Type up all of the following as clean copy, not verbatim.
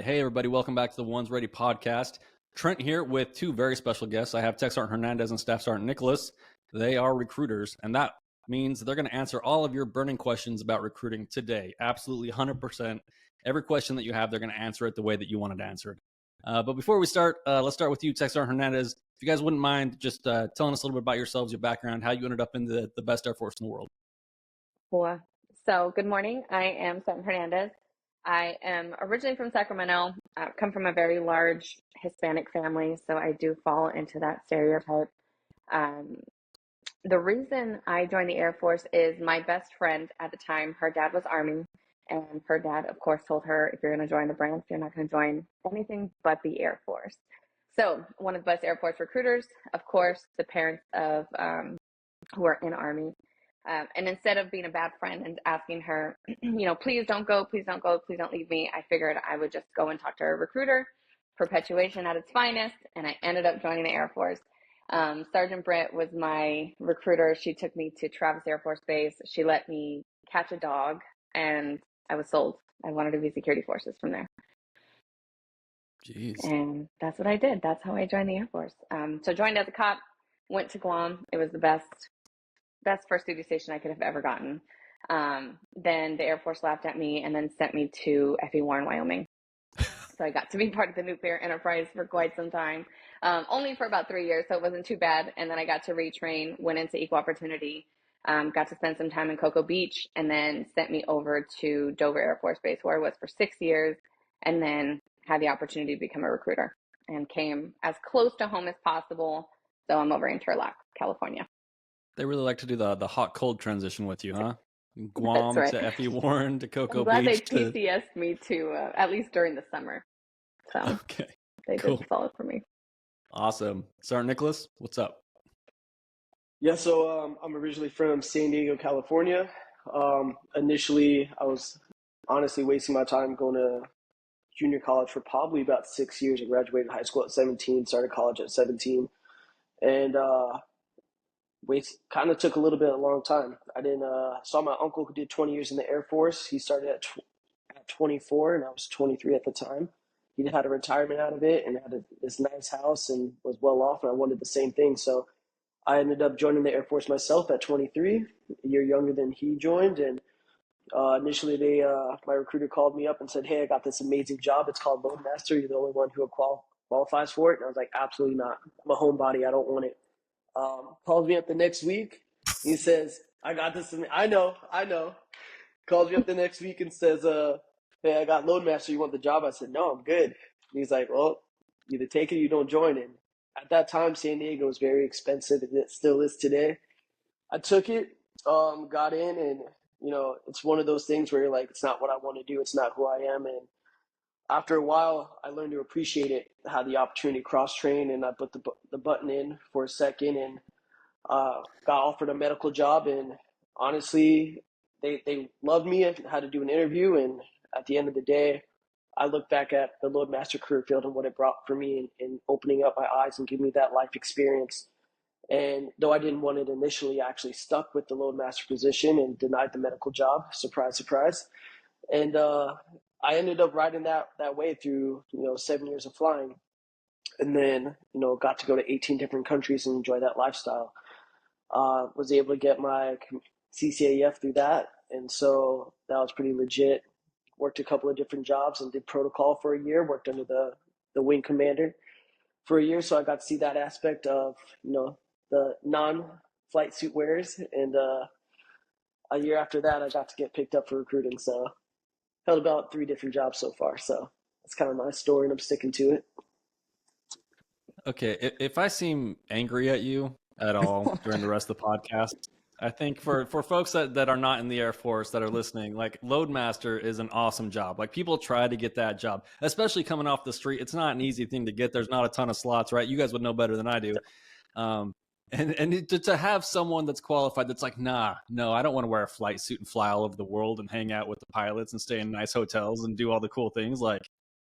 right. Hey, everybody. Welcome back to the Ones Ready podcast. Trent here with two very special guests. I have Tech Sergeant Hernandez and Staff Sergeant Nicholas. They are recruiters, and that means they're going to answer all of your burning questions about recruiting today. Absolutely 100%. Every question that you have, they're going to answer it the way that you wanted to answer it. But before we start, let's start with you, Tech Sergeant Hernandez. If you guys wouldn't mind just telling us a little bit about yourselves, your background, how you ended up in the best Air Force in the world. Cool. So good morning. I am Sergeant Hernandez. I am originally from Sacramento. I come from a very large Hispanic family, so I do fall into that stereotype. The reason I joined the Air Force is my best friend at the time, her dad was Army, and her dad, of course, told her, if you're going to join the branch, you're not going to join anything but the Air Force. So one of the best Air Force recruiters, of course, the parents of who are in Army. And instead of being a bad friend and asking her, please don't go, please don't go, please don't leave me, I figured I would just go and talk to a recruiter, perpetuation at its finest, and I ended up joining the Air Force. Sergeant Britt was my recruiter. She took me to Travis Air Force Base. She let me catch a dog, and I was sold. I wanted to be security forces from there. Jeez. And that's what I did. That's how I joined the Air Force. So joined as a cop, went to Guam. It was the best first duty station I could have ever gotten. Then the Air Force laughed at me and then sent me to F.E. Warren, Wyoming. So I got to be part of the nuclear enterprise for quite some time, only for about 3 years, so it wasn't too bad. And then I got to retrain, went into Equal Opportunity, got to spend some time in Cocoa Beach, and then sent me over to Dover Air Force Base, where I was for 6 years, and then had the opportunity to become a recruiter and came as close to home as possible. So I'm over in Turlock, California. They really like to do the hot-cold transition with you, huh? Guam right. to F.E. Warren to Cocoa I'm glad Beach. they PCS'd me to at least during the summer. So Okay, they cool. did solid for me. Awesome. Sergeant Nicholas, what's up? Yeah, so I'm originally from San Diego, California. Initially, I was honestly wasting my time going to junior college for probably about 6 years. I graduated high school at 17, started college at 17, and kind of took a little bit of a long time. I didn't saw my uncle who did 20 years in the Air Force. He started at 24, and I was 23 at the time. He had a retirement out of it and had this nice house and was well off, and I wanted the same thing. So I ended up joining the Air Force myself at 23, a year younger than he joined. And initially, my recruiter called me up and said, "Hey, I got this amazing job. It's called Loadmaster. You're the only one who qualifies for it." And I was like, "Absolutely not. I'm a homebody. I don't want it." Calls me up the next week. He says, "I got this." I know. Calls me up the next week and says, "Hey, I got Loadmaster. You want the job?" I said, "No, I'm good." And he's like, "Well, either take it or you don't join it." At that time, San Diego was very expensive, and it still is today. I took it, got in, and it's one of those things where you're like, it's not what I want to do. It's not who I am. And after a while, I learned to appreciate it. I had the opportunity to cross-train, and I put the button in for a second and got offered a medical job. And honestly, they loved me. I had to do an interview, and at the end of the day, I look back at the Loadmaster career field and what it brought for me in opening up my eyes and giving me that life experience. And though I didn't want it initially, I actually stuck with the Loadmaster position and denied the medical job. Surprise, surprise. And I ended up riding that way through 7 years of flying, and then got to go to 18 different countries and enjoy that lifestyle. Was able to get my CCAF through that, and so that was pretty legit. Worked a couple of different jobs and did protocol for a year. Worked under the wing commander for a year, so I got to see that aspect of the non-flight suit wearers. And a year after that, I got to get picked up for recruiting. So held about 3 different jobs so far. So that's kind of my story, and I'm sticking to it. Okay, if I seem angry at you at all during the rest of the podcast, I think for folks that are not in the Air Force that are listening, like Loadmaster is an awesome job. Like people try to get that job, especially coming off the street. It's not an easy thing to get. There's not a ton of slots, right? You guys would know better than I do. And to have someone that's qualified that's like, no, I don't want to wear a flight suit and fly all over the world and hang out with the pilots and stay in nice hotels and do all the cool things. Like,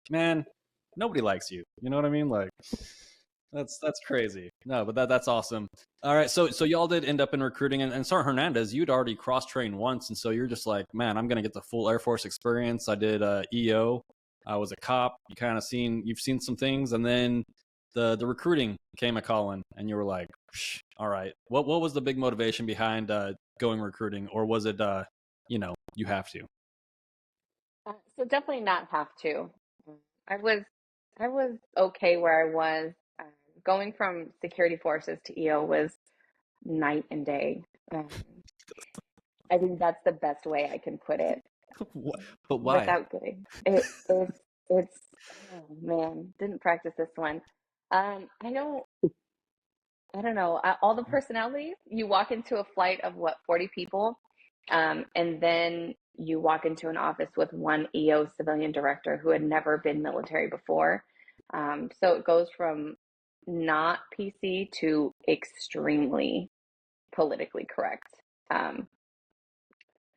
man, nobody likes you. You know what I mean? Like, that's crazy. No, but that's awesome. All right, so y'all did end up in recruiting, and Sergeant Hernandez, you'd already cross-trained once, and so you're just like, man, I'm going to get the full Air Force experience. I did EO, was a cop. You've seen some things, and then the recruiting came a calling, and you were like, all right. What was the big motivation behind going recruiting, or was it you have to? So definitely not have to. I was I was okay where I was. Going from security forces to EO was night and day. Um, I think that's the best way I can put it But why? without getting it. It's oh man, didn't practice this one. I know I don't know. All the personalities, you walk into a flight of what, 40 people, and then you walk into an office with one EO civilian director who had never been military before. So it goes from not PC to extremely politically correct. Um,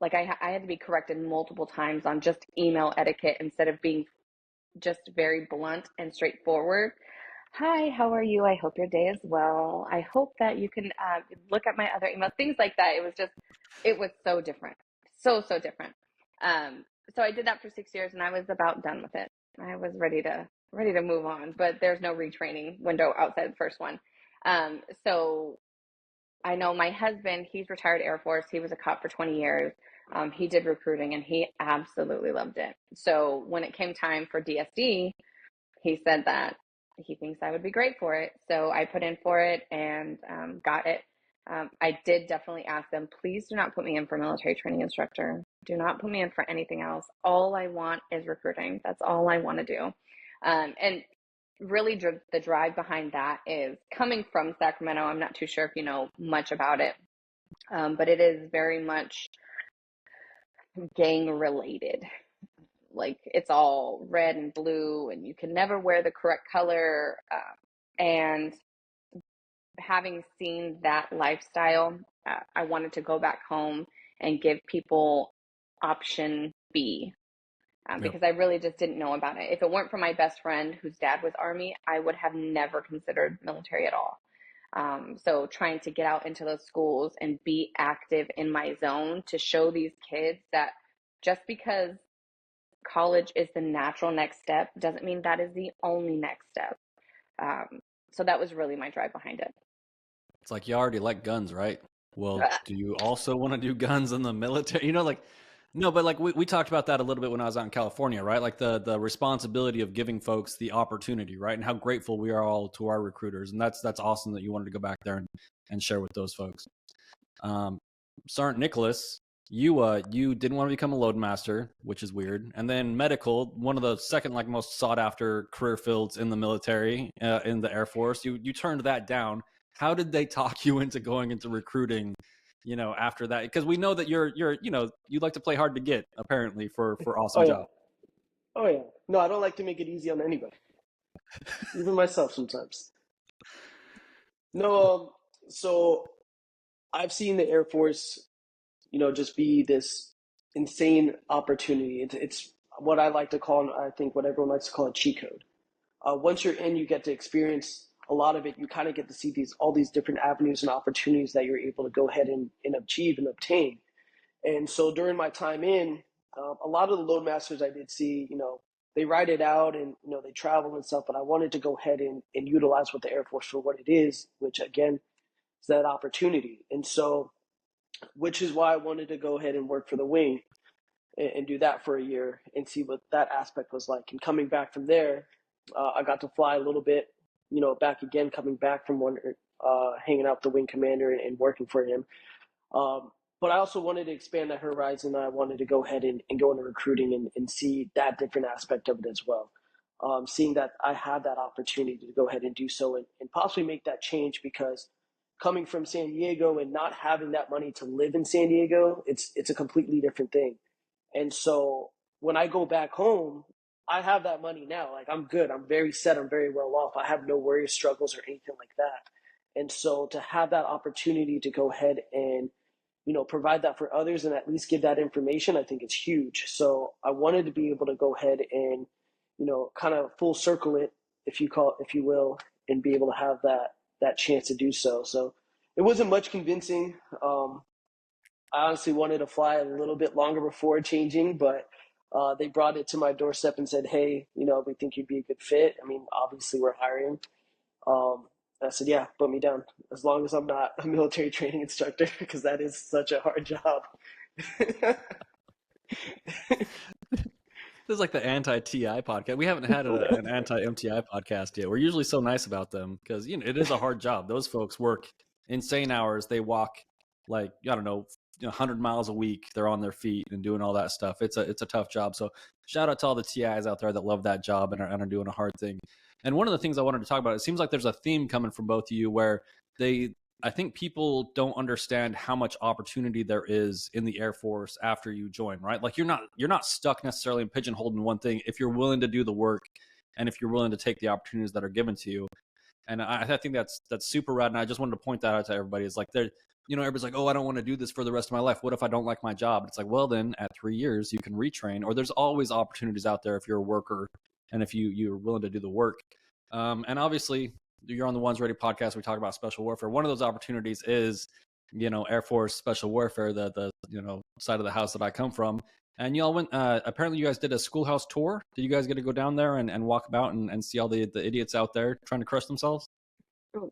like I had to be corrected multiple times on just email etiquette instead of being just very blunt and straightforward. Hi, how are you? I hope your day is well. I hope that you can look at my other emails, things like that. It was so different. So different. Um, so I did that for 6 years and I was about done with it. I was ready to move on, but there's no retraining window outside the first one. So I know my husband, he's retired Air Force. He was a cop for 20 years. He did recruiting and he absolutely loved it. So when it came time for DSD, he said that he thinks I would be great for it. So I put in for it and got it. I did definitely ask them, please do not put me in for military training instructor. Do not put me in for anything else. All I want is recruiting. That's all I want to do. And really the drive behind that is coming from Sacramento. I'm not too sure if you know much about it, but it is very much gang related. Like it's all red and blue, and you can never wear the correct color. And having seen that lifestyle, I wanted to go back home and give people option B. Yep. Because I really just didn't know about it. If it weren't for my best friend whose dad was Army, I would have never considered military at all. So trying to get out into those schools and be active in my zone to show these kids that just because college is the natural next step doesn't mean that is the only next step. So that was really my drive behind it. It's like you already like guns, right? Well, do you also want to do guns in the military? Like no, but like we talked about that a little bit when I was out in California, right? Like the responsibility of giving folks the opportunity, right? And how grateful we are all to our recruiters. And that's awesome that you wanted to go back there and share with those folks. Sergeant Nicholas, you didn't want to become a loadmaster, which is weird. And then medical, one of the second like most sought after career fields in the military, in the Air Force. You turned that down. How did they talk you into going into recruiting? After that, because we know that you're you like to play hard to get, apparently, for Oh awesome yeah, job. oh yeah. No, I don't like to make it easy on anybody, even myself sometimes. No, so I've seen the Air Force, just be this insane opportunity. It's what I like to call, I think what everyone likes to call a cheat code. Once you're in, you get to experience a lot of it. You kind of get to see all these different avenues and opportunities that you're able to go ahead and achieve and obtain. And so during my time in, a lot of the loadmasters I did see, they write it out and they travel and stuff. But I wanted to go ahead and utilize what the Air Force for what it is, which again is that opportunity. And so, which is why I wanted to go ahead and work for the wing and do that for a year and see what that aspect was like. And coming back from there, I got to fly a little bit, back again, coming back from hanging out with the wing commander and working for him. But I also wanted to expand that horizon. I wanted to go ahead and go into recruiting and see that different aspect of it as well. Seeing that I had that opportunity to go ahead and do so and possibly make that change, because coming from San Diego and not having that money to live in San Diego, it's a completely different thing. And so when I go back home, I have that money now. Like I'm good. I'm very set. I'm very well off. I have no worries, struggles, or anything like that. And so to have that opportunity to go ahead and provide that for others and at least give that information, I think it's huge. So I wanted to be able to go ahead and, kind of full circle it, if you will, and be able to have that chance to do so. So it wasn't much convincing. I honestly wanted to fly a little bit longer before changing, but They brought it to my doorstep and said, "Hey, we think you'd be a good fit. I mean, obviously we're hiring." I said, "Yeah, put me down as long as I'm not a military training instructor because that is such a hard job." This is like the anti-TI podcast. We haven't had an anti-MTI podcast yet. We're usually so nice about them because it is a hard job. Those folks work insane hours. They walk like I don't know, 100 miles a week. They're on their feet and doing all that stuff. It's a tough job. So shout out to all the TIs out there that love that job and are doing a hard thing. And one of the things I wanted to talk about, it seems like there's a theme coming from both of you where I think people don't understand how much opportunity there is in the Air Force after you join, right? Like you're not stuck necessarily and pigeonholed in one thing if you're willing to do the work and if you're willing to take the opportunities that are given to you. And I think that's super rad. And I just wanted to point that out to everybody. It's like everybody's like, oh, I don't want to do this for the rest of my life. What if I don't like my job? It's like, well, then at 3 years you can retrain, or there's always opportunities out there if you're a worker and if you're willing to do the work. And obviously, you're on the Ones Ready podcast. We talk about special warfare. One of those opportunities is, Air Force special warfare, the side of the house that I come from. And y'all went, apparently you guys did a schoolhouse tour. Did you guys get to go down there and walk about and see all the idiots out there trying to crush themselves?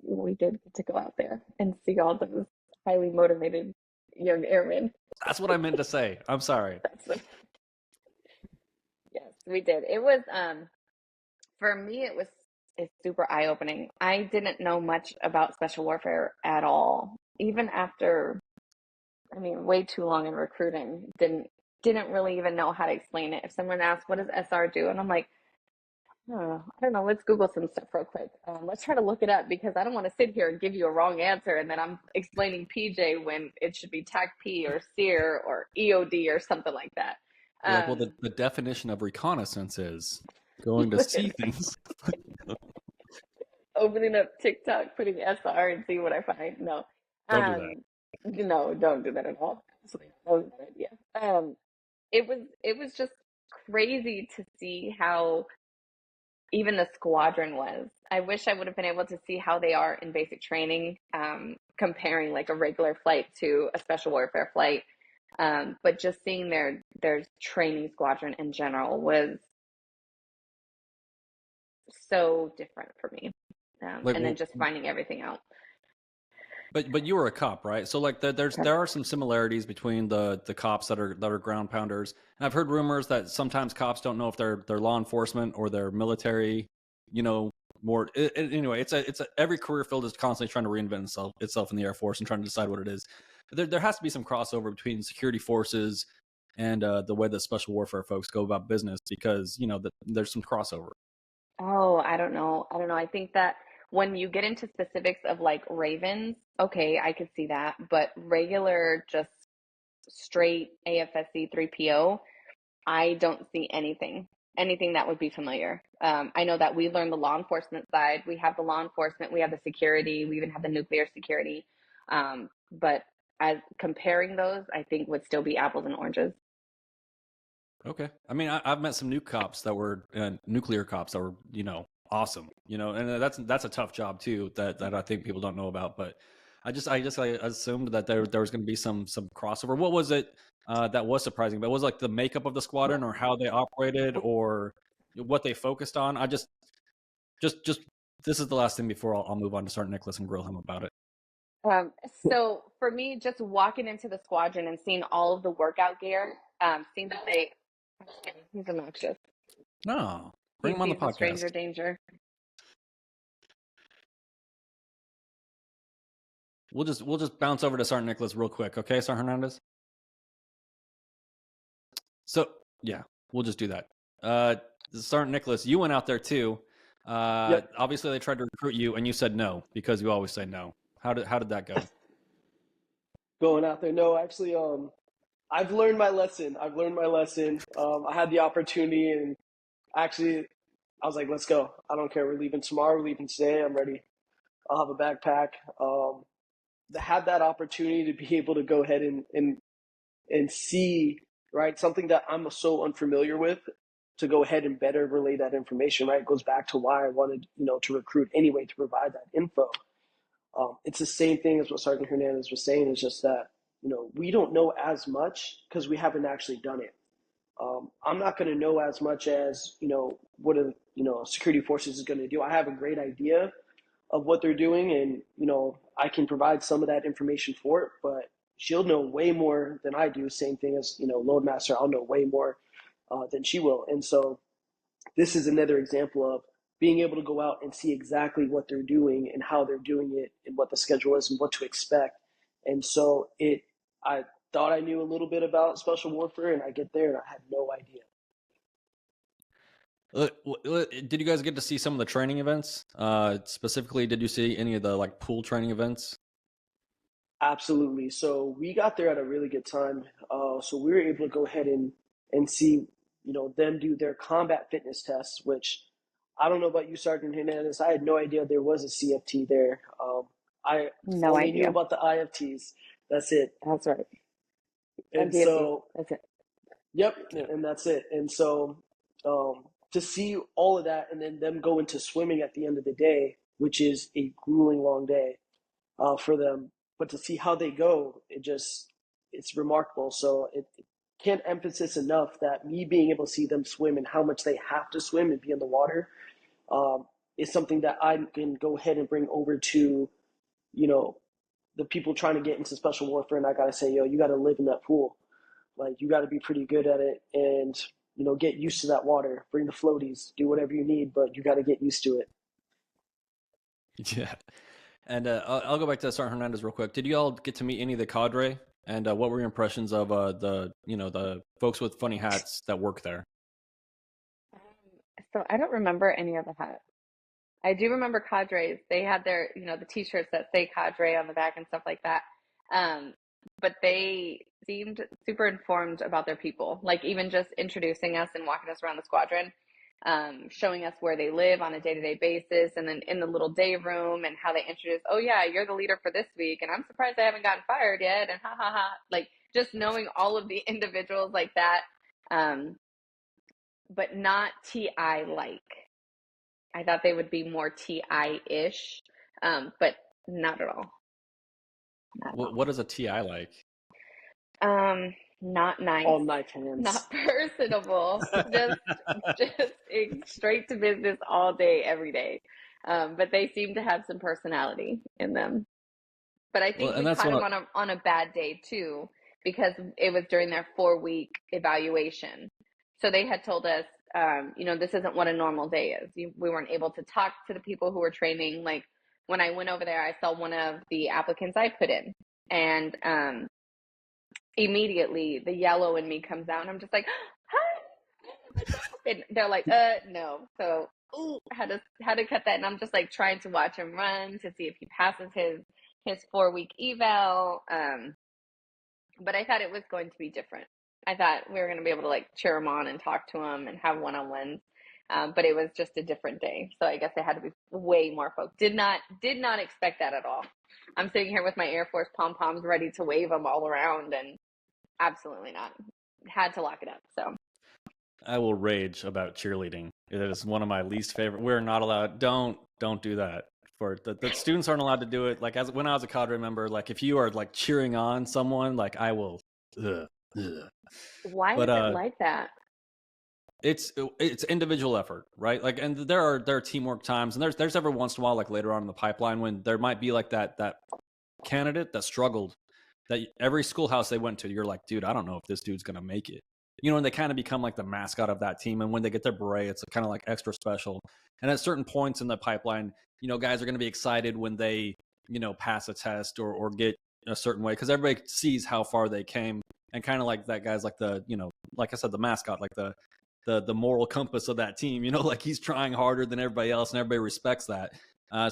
We did get to go out there and see all those highly motivated young airmen. That's what I meant to say. I'm sorry. Yes, we did. It was, for me, it's super eye-opening. I didn't know much about special warfare at all. Even after, way too long in recruiting, didn't really even know how to explain it. If someone asked, what does SR do? And I'm like, oh, I don't know. Let's Google some stuff real quick. Let's try to look it up because I don't want to sit here and give you a wrong answer. And then I'm explaining PJ when it should be TAC-P or SEER or EOD or something like that. Well, the definition of reconnaissance is going to see things. Opening up TikTok, putting SR and see what I find. No. Don't do that. No, don't do that at all. Absolutely. That was a bad idea. It was just crazy to see how even the squadron was. I wish I would have been able to see how they are in basic training, comparing like a regular flight to a special warfare flight. But just seeing their training squadron in general was so different for me. And then just finding everything out. But you were a cop, right? So like there are some similarities between the cops that are ground pounders. And I've heard rumors that sometimes cops don't know if they're law enforcement or they're military. More anyway. It's every career field is constantly trying to reinvent itself in the Air Force and trying to decide what it is. There has to be some crossover between security forces and the way that special warfare folks go about business because there's some crossover. Oh, I don't know. I think that when you get into specifics of like Ravens, okay, I could see that. But regular, just straight AFSC 3PO, I don't see anything that would be familiar. I know that we learned the law enforcement side. We have the law enforcement, we have the security, we even have the nuclear security. But as comparing those, I think would still be apples and oranges. Okay. I mean, I've met some nuclear cops that were awesome, and that's a tough job too that I think people don't know about. But I assumed that there was going to be some crossover. What was it that was surprising? But was it like the makeup of the squadron or how they operated or what they focused on? I just this is the last thing before I'll move on to Sergeant Nicholas and grill him about it. So for me, just walking into the squadron and seeing all of the workout gear, seeing that he's obnoxious. No, bring him on the podcast. Stranger danger. We'll just bounce over to Sergeant Nicholas real quick, okay, Sergeant Hernandez? So yeah, we'll just do that. Sergeant Nicholas, you went out there too. Yep. Obviously they tried to recruit you and you said no because you always say no. How did that go? Going out there, no, actually, I've learned my lesson. I had the opportunity, and actually, I was like, "Let's go! I don't care. We're leaving tomorrow. We're leaving today. I'm ready. I'll have a backpack." Had that opportunity to be able to go ahead and see, right, something that I'm so unfamiliar with, to go ahead and better relay that information. Right, it goes back to why I wanted to recruit anyway, to provide that info. It's the same thing as what Sergeant Hernandez was saying. It's just that we don't know as much because we haven't actually done it. I'm not going to know as much as, what a, security forces is going to do. I have a great idea of what they're doing, and, I can provide some of that information for it, but she'll know way more than I do. Same thing as, Loadmaster, I'll know way more than she will. And so this is another example of being able to go out and see exactly what they're doing and how they're doing it and what the schedule is and what to expect. And so I thought I knew a little bit about special warfare, and I get there and I had no idea. Did you guys get to see some of the training events? Specifically, did you see any of the like pool training events? Absolutely. So we got there at a really good time. So we were able to go ahead and see, them do their combat fitness tests, which I don't know about you, Sergeant Hernandez. I had no idea there was a CFT there. I No only knew idea. about the IFTs. That's it. That's right. And DFT. so, That's it. yep, and that's it. And so, to see all of that and then them go into swimming at the end of the day, which is a grueling long day for them, but to see how they go, it's remarkable. So it can't emphasize enough that me being able to see them swim and how much they have to swim and be in the water is something that I can go ahead and bring over to, the people trying to get into special warfare. And I got to say, yo, you got to live in that pool. Like, you got to be pretty good at it and, get used to that water. Bring the floaties, do whatever you need, but you got to get used to it. Yeah. And I'll go back to Sergeant Hernandez real quick. Did you all get to meet any of the cadre? And what were your impressions of the folks with funny hats that work there? So I don't remember any of the hats. I do remember cadres. They had their, the t-shirts that say cadre on the back and stuff like that. But they seemed super informed about their people, like even just introducing us and walking us around the squadron, showing us where they live on a day-to-day basis, and then in the little day room and how they introduce, oh yeah, you're the leader for this week, and I'm surprised I haven't gotten fired yet, and ha ha ha. Like, just knowing all of the individuals like that, but not TI like. I thought they would be more TI-ish, but not at all. What is a TI like? Not nice. All knife hands. Not personable. just straight to business all day, every day. But they seem to have some personality in them. But I think we caught them on a bad day too, because it was during their 4-week evaluation. So they had told us, this isn't what a normal day is. We weren't able to talk to the people who were training. Like, when I went over there, I saw one of the applicants I put in, and immediately the yellow in me comes out, and I'm just like, hi. And they're like, no. So had to cut that, and I'm just like trying to watch him run to see if he passes his 4-week eval. But I thought it was going to be different. I thought we were going to be able to like cheer him on and talk to him and have one-on-ones. But it was just a different day. So I guess it had to be way more folks. Did not expect that at all. I'm sitting here with my Air Force pom-poms ready to wave them all around, and absolutely not. Had to lock it up. So I will rage about cheerleading. It is one of my least favorite. We're not allowed. Don't do that. For the students aren't allowed to do it. Like, when I was a cadre member, like if you are like cheering on someone, like I will. Why is it like that? It's individual effort, right? Like, and there are teamwork times, and there's every once in a while, like later on in the pipeline, when there might be like that candidate that struggled, that every schoolhouse they went to, you're like, dude, I don't know if this dude's gonna make it. And they kind of become like the mascot of that team, and when they get their beret, it's kind of like extra special. And at certain points in the pipeline, guys are going to be excited when they pass a test or get a certain way, because everybody sees how far they came, and kind of like that guy's like the like I said, the mascot, like the moral compass of that team, like he's trying harder than everybody else, and everybody respects that.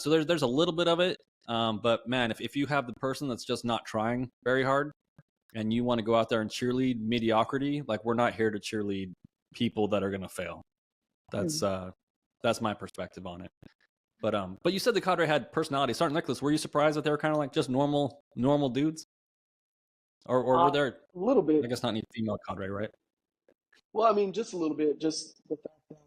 So there's a little bit of it, but man, if you have the person that's just not trying very hard, and you want to go out there and cheerlead mediocrity, like, we're not here to cheerlead people that are going to fail. That's my perspective on it. But you said the cadre had personality. Sergeant Nicholas, were you surprised that they were kind of like just normal dudes, or were there a little bit? I guess not any female cadre, right? Well, I mean, just a little bit. Just the fact that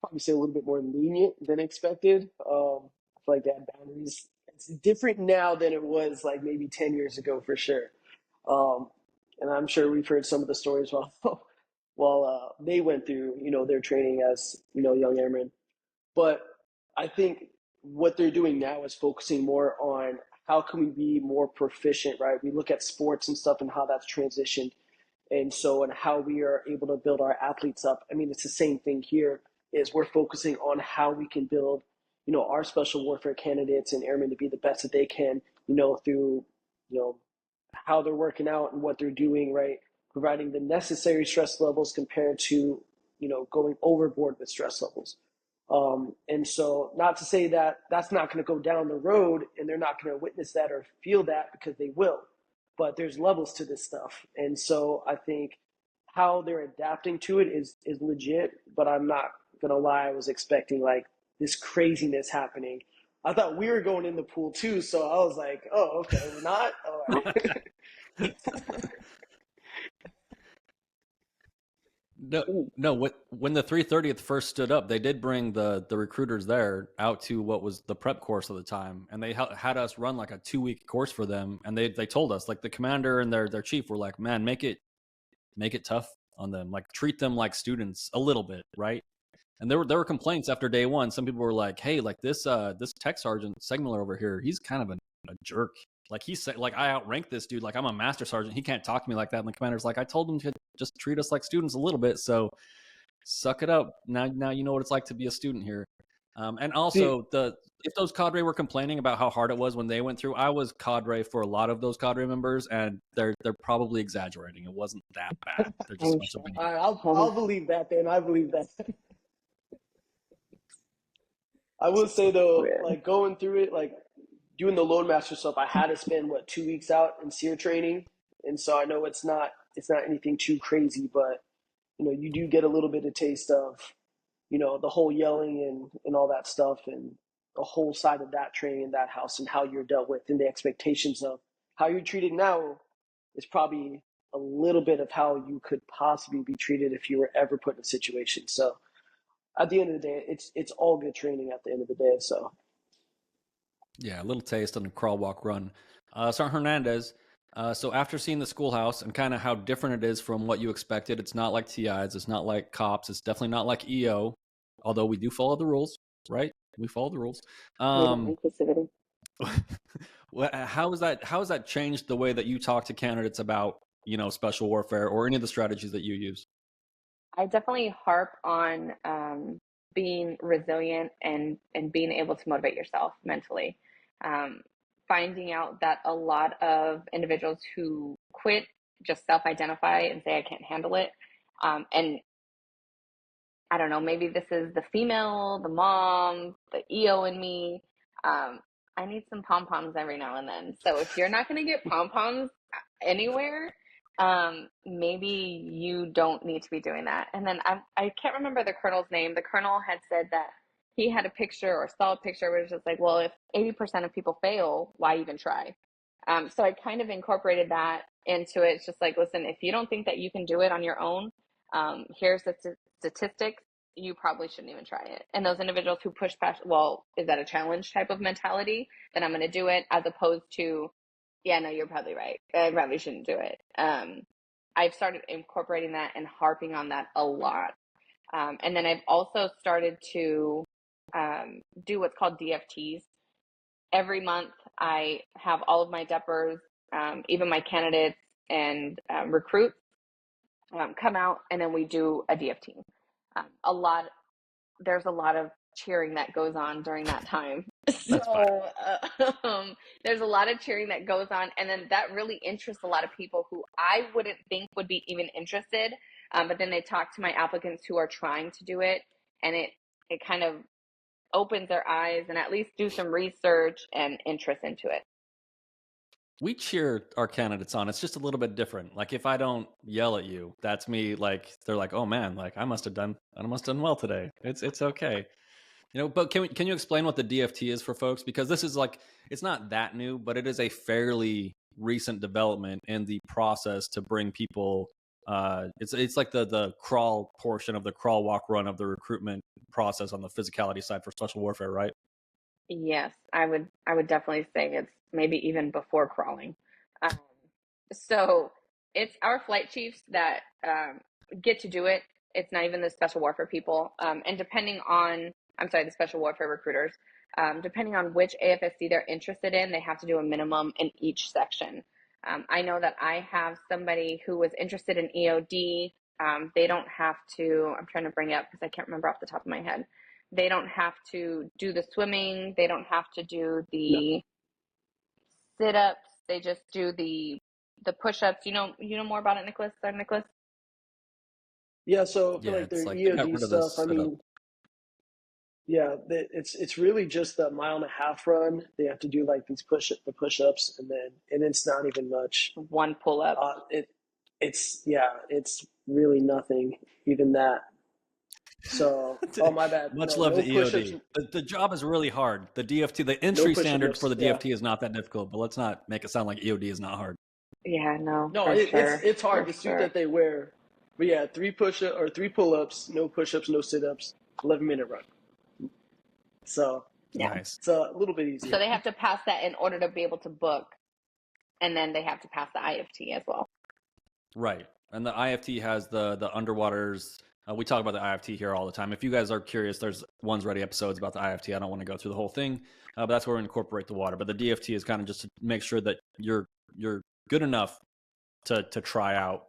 probably say a little bit more lenient than expected. I feel like they had boundaries. It's different now than it was like maybe 10 years ago for sure. and I'm sure we've heard some of the stories while they went through, their training as, young airmen. But I think what they're doing now is focusing more on how can we be more proficient, right? We look at sports and stuff and how that's transitioned. And how we are able to build our athletes up. I mean, it's the same thing here is we're focusing on how we can build, our special warfare candidates and airmen to be the best that they can, through, how they're working out and what they're doing, right? Providing the necessary stress levels compared to, going overboard with stress levels. And so not to say that that's not going to go down the road and they're not going to witness that or feel that, because they will, but there's levels to this stuff. And so I think how they're adapting to it is legit, but I'm not going to lie. I was expecting like this craziness happening. I thought we were going in the pool too. So I was like, oh, okay, we're not. All right. No. When the 330th first stood up, they did bring the recruiters there out to what was the prep course at the time, and they had us run like a 2-week course for them. And they told us, like, the commander and their chief were like, "Man, make it tough on them. Like, treat them like students a little bit, right?" And there were complaints after day one. Some people were like, "Hey, like this tech sergeant Segmiller over here, he's kind of a jerk. Like, he said, like, I outrank this dude. Like, I'm a master sergeant. He can't talk to me like that." And the commander's like, "I told him to just treat us like students a little bit. So suck it up. Now you know what it's like to be a student here." And also, if those cadre were complaining about how hard it was when they went through, I was cadre for a lot of those cadre members, and they're probably exaggerating. It wasn't that bad. They're just a bunch of All right, I'll believe that then. I believe that. I will say though, like going through it, like doing the Loadmaster stuff, I had to spend 2 weeks out in SEER training, and so I know it's not anything too crazy, but you do get a little bit of taste of the whole yelling and all that stuff, and the whole side of that training in that house and how you're dealt with, and the expectations of how you're treated now is probably a little bit of how you could possibly be treated if you were ever put in a situation. So at the end of the day, it's all good training at the end of the day. So yeah, a little taste on the crawl, walk, run. Sergeant Hernandez. So after seeing the schoolhouse and kind of how different it is from what you expected, it's not like TIs, it's not like cops, it's definitely not like EO, although we do follow the rules, right? We follow the rules. Inclusivity. How has that changed the way that you talk to candidates about, special warfare or any of the strategies that you use? I definitely harp on being resilient and being able to motivate yourself mentally. Finding out that a lot of individuals who quit just self-identify and say, "I can't handle it." And I don't know, maybe this is the female, the mom, the EO in me. I need some pom-poms every now and then. So if you're not going to get pom-poms anywhere, maybe you don't need to be doing that. And then I can't remember the colonel's name. The colonel had said that he had a picture or saw a picture where it was just like, well, if 80% of people fail, why even try? So I kind of incorporated that into it. It's just like, listen, if you don't think that you can do it on your own, here's the statistics. You probably shouldn't even try it. And those individuals who push past, well, is that a challenge type of mentality? Then I'm going to do it, as opposed to, yeah, no, you're probably right. I probably shouldn't do it. I've started incorporating that and harping on that a lot. And then I've also started to do what's called DFTs. Every month, I have all of my DEPers, even my candidates and recruits, come out, and then we do a DFT. There's a lot of cheering that goes on during that time. So there's a lot of cheering that goes on, and then that really interests a lot of people who I wouldn't think would be even interested. But then they talk to my applicants who are trying to do it, and it kind of opens their eyes and at least do some research and interest into it. We cheer our candidates on. It's just a little bit different. Like, if I don't yell at you, that's me. Like, they're like, "Oh man, like I must have done well today. It's okay." But can you explain what the DFT is for folks? Because this is like, it's not that new, but it is a fairly recent development in the process to bring people. It's like the crawl portion of the crawl, walk, run of the recruitment process on the physicality side for special warfare, right? Yes, I would definitely say it's maybe even before crawling. So it's our flight chiefs that get to do it. It's not even the special warfare people. And depending on, I'm sorry, the special warfare recruiters, depending on which AFSC they're interested in, they have to do a minimum in each section. I know that I have somebody who was interested in EOD. They don't have to, I'm trying to bring it up because I can't remember off the top of my head. They don't have to do the swimming. They don't have to do the sit-ups. They just do the push-ups. You know more about it, Nicholas? Sorry, Nicholas. Yeah, so for Yeah, like it's their like they got EOD rid of the stuff, I setup. mean, yeah, it's really just a 1.5 mile run. They have to do like these push-ups, and it's not even much. One pull-up. It's really nothing, even that. So, oh my bad. Much No, love to no push-ups, EOD. The job is really hard. The DFT, the no entry standard for push-ups. the Yeah. DFT is not that difficult, but let's not make it sound like EOD is not hard. Yeah, no, No, for sure. it's hard. For The suit sure. that they wear, but yeah, 3 pull-ups, no push-ups, no sit-ups, 11-minute run. So Yeah. Nice. it's a little bit easier. So they have to pass that in order to be able to book, and then they have to pass the IFT as well. Right. And the IFT has the underwaters. We talk about the IFT here all the time. If you guys are curious, there's One's Ready episodes about the IFT. I don't want to go through the whole thing, but that's where we incorporate the water. But the DFT is kind of just to make sure that you're good enough to try out,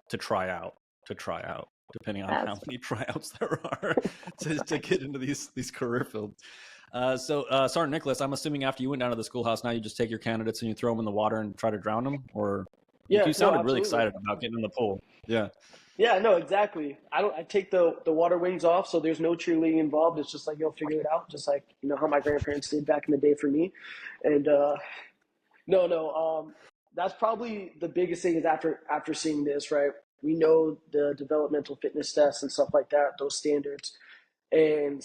depending on how many tryouts there are to get into these career fields. So Sergeant Nicholas, I'm assuming after you went down to the schoolhouse, now you just take your candidates and you throw them in the water and try to drown them, or Yeah, you sounded no, really absolutely. excited about getting in the pool. Yeah. Yeah, no, exactly. I take the water wings off, so there's no cheerleading involved. It's just like you'll figure it out, just like how my grandparents did back in the day for me. And no, that's probably the biggest thing is after seeing this, right? We know the developmental fitness tests and stuff like that, those standards. And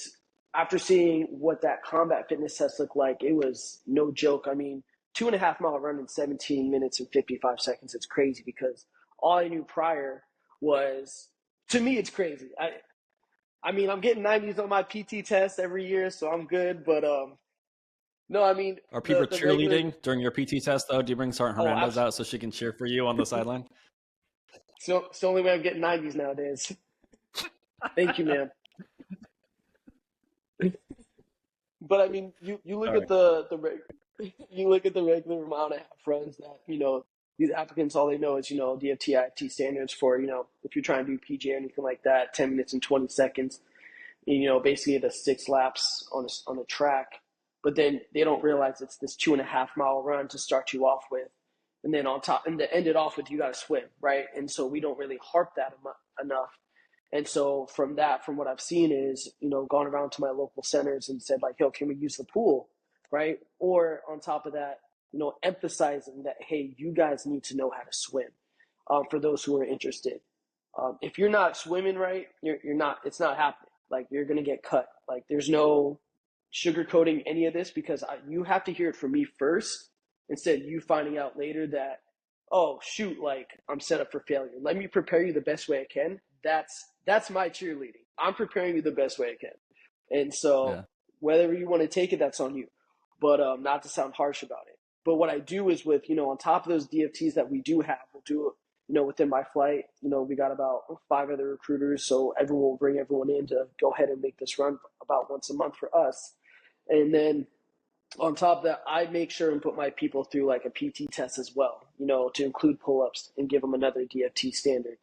after seeing what that combat fitness test looked like, it was no joke. I mean, 2.5 mile run in 17 minutes and 55 seconds. It's crazy because all I knew prior was, to me, it's crazy. I mean, I'm getting 90s on my PT test every year, so I'm good. But no, I mean, Are people the regular. cheerleading during your PT test, though? Do you bring Sergeant Oh, Hernandez out so she can cheer for you on the sideline? so it's the only way I'm getting 90s nowadays. Thank you, man. But I mean, you look Sorry. at you look at the regular amount of runs that these applicants, all they know is DFT IFT standards for if you're trying to do PJ or anything like that, 10 minutes and 20 seconds. Basically the 6 laps on a track. But then they don't realize it's this 2.5 mile run to start you off with, and then on top and to end it off with you got to swim, right? And so we don't really harp that enough. And so from what I've seen is, gone around to my local centers and said like, yo, can we use the pool, right? Or on top of that, emphasizing that, hey, you guys need to know how to swim, for those who are interested. If you're not swimming right, you're not. It's not happening. Like you're gonna get cut. Like there's no sugarcoating any of this because you have to hear it from me first instead of you finding out later that, oh shoot, like I'm set up for failure. Let me prepare you the best way I can. That's my cheerleading. I'm preparing you the best way I can. And so whether you want to take it, that's on you. But not to sound harsh about it. But what I do is with, on top of those DFTs that we do have, we'll do, within my flight, we got about 5 other recruiters. So everyone will bring everyone in to go ahead and make this run about once a month for us. And then on top of that, I make sure and put my people through like a PT test as well, to include pull-ups and give them another DFT standard.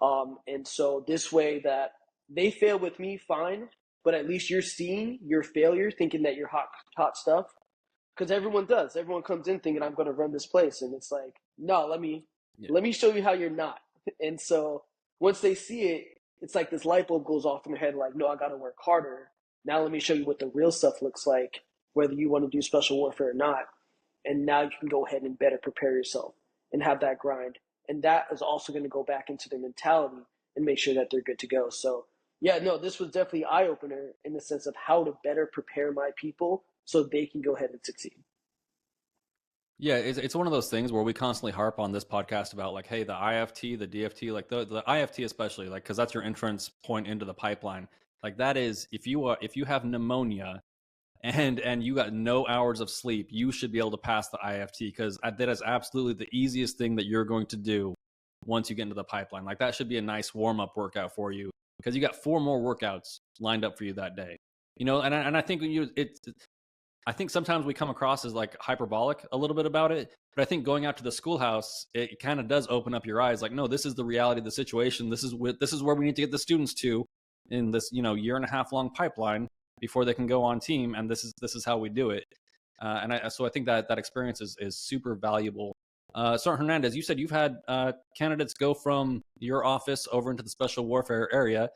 And so this way that they fail with me, fine, but at least you're seeing your failure, thinking that you're hot stuff. Because everyone does. Everyone comes in thinking I'm going to run this place, and it's like, no, let me show you how you're not. And so once they see it, it's like this light bulb goes off in their head, like, no, I got to work harder. Now let me show you what the real stuff looks like, whether you want to do special warfare or not. And now you can go ahead and better prepare yourself and have that grind. And that is also going to go back into their mentality and make sure that they're good to go. So yeah, no, this was definitely eye-opener in the sense of how to better prepare my people so they can go ahead and succeed. Yeah, it's one of those things where we constantly harp on this podcast about like, hey, the IFT, the DFT, like the IFT especially, like because that's your entrance point into the pipeline. Like that is if you have pneumonia and you got no hours of sleep, you should be able to pass the IFT because that is absolutely the easiest thing that you're going to do once you get into the pipeline. Like that should be a nice warm-up workout for you, because you got 4 more workouts lined up for you that day. And I think I think sometimes we come across as like hyperbolic a little bit about it, but I think going out to the schoolhouse, it kind of does open up your eyes. Like, no, this is the reality of the situation. This is where we need to get the students to in this, year and a half long pipeline before they can go on team. And this is how we do it. So I think that experience is super valuable. Sergeant Hernandez, you said you've had candidates go from your office over into the special warfare area.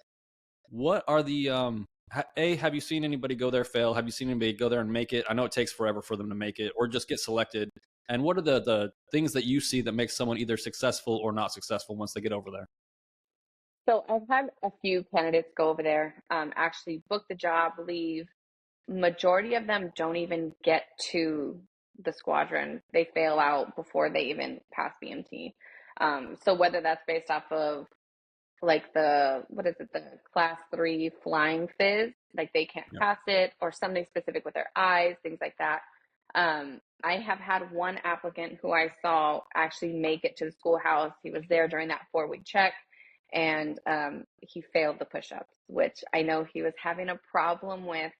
What are the have you seen anybody go there fail? Have you seen anybody go there and make it? I know it takes forever for them to make it or just get selected. And what are the things that you see that makes someone either successful or not successful once they get over there? So I've had a few candidates go over there, actually book the job, leave. Majority of them don't even get to the squadron. They fail out before they even pass BMT. So whether that's based off of like the class 3 flying fizz, like they can't pass it, or something specific with their eyes, things like that. I have had one applicant who I saw actually make it to the schoolhouse. He was there during that 4-week check, and he failed the push-ups, which I know he was having a problem with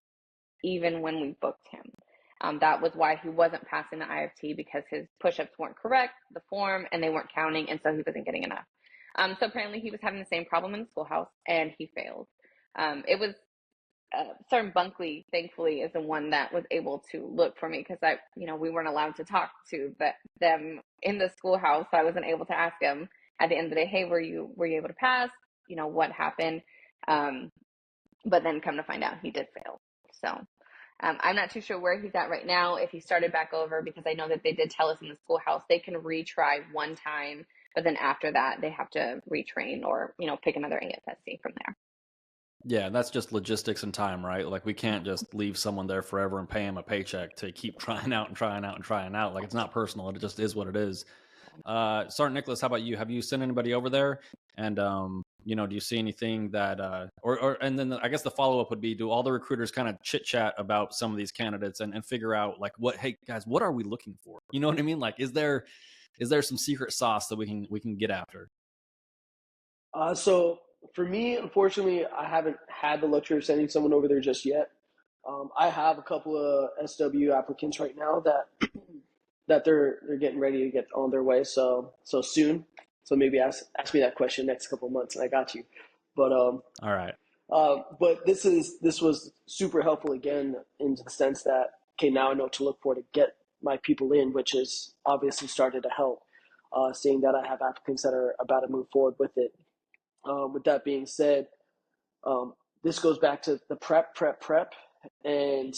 even when we booked him. That was why he wasn't passing the IFT, because his push-ups weren't correct, the form, and they weren't counting, and so he wasn't getting enough. So apparently he was having the same problem in the schoolhouse, and he failed. It was Sergeant Bunkley, thankfully, is the one that was able to look for me, because we weren't allowed to talk to them in the schoolhouse. So I wasn't able to ask him at the end of the day, hey, were you able to pass? What happened? But then come to find out, he did fail. So I'm not too sure where he's at right now, if he started back over, because I know that they did tell us in the schoolhouse they can retry one time, but then after that they have to retrain or pick another AFSC from there. Yeah, that's just logistics and time, right? Like we can't just leave someone there forever and pay him a paycheck to keep trying out and trying out and trying out. Like it's not personal; it just is what it is. Sergeant Nicholas, how about you? Have you sent anybody over there? And do you see anything that and then I guess the follow-up would be, do all the recruiters kind of chit chat about some of these candidates and figure out like, hey guys, what are we looking for? You know what I mean? Like, is there some secret sauce that we can get after? So for me, unfortunately, I haven't had the luxury of sending someone over there just yet. I have a couple of SW applicants right now that they're getting ready to get on their way so soon. So maybe ask me that question next couple of months, and I got you. But all right. But this was super helpful again, into the sense that, okay, now I know what to look for to get my people in, which has obviously started to help. Seeing that I have applicants that are about to move forward with it. With that being said, this goes back to the prep, and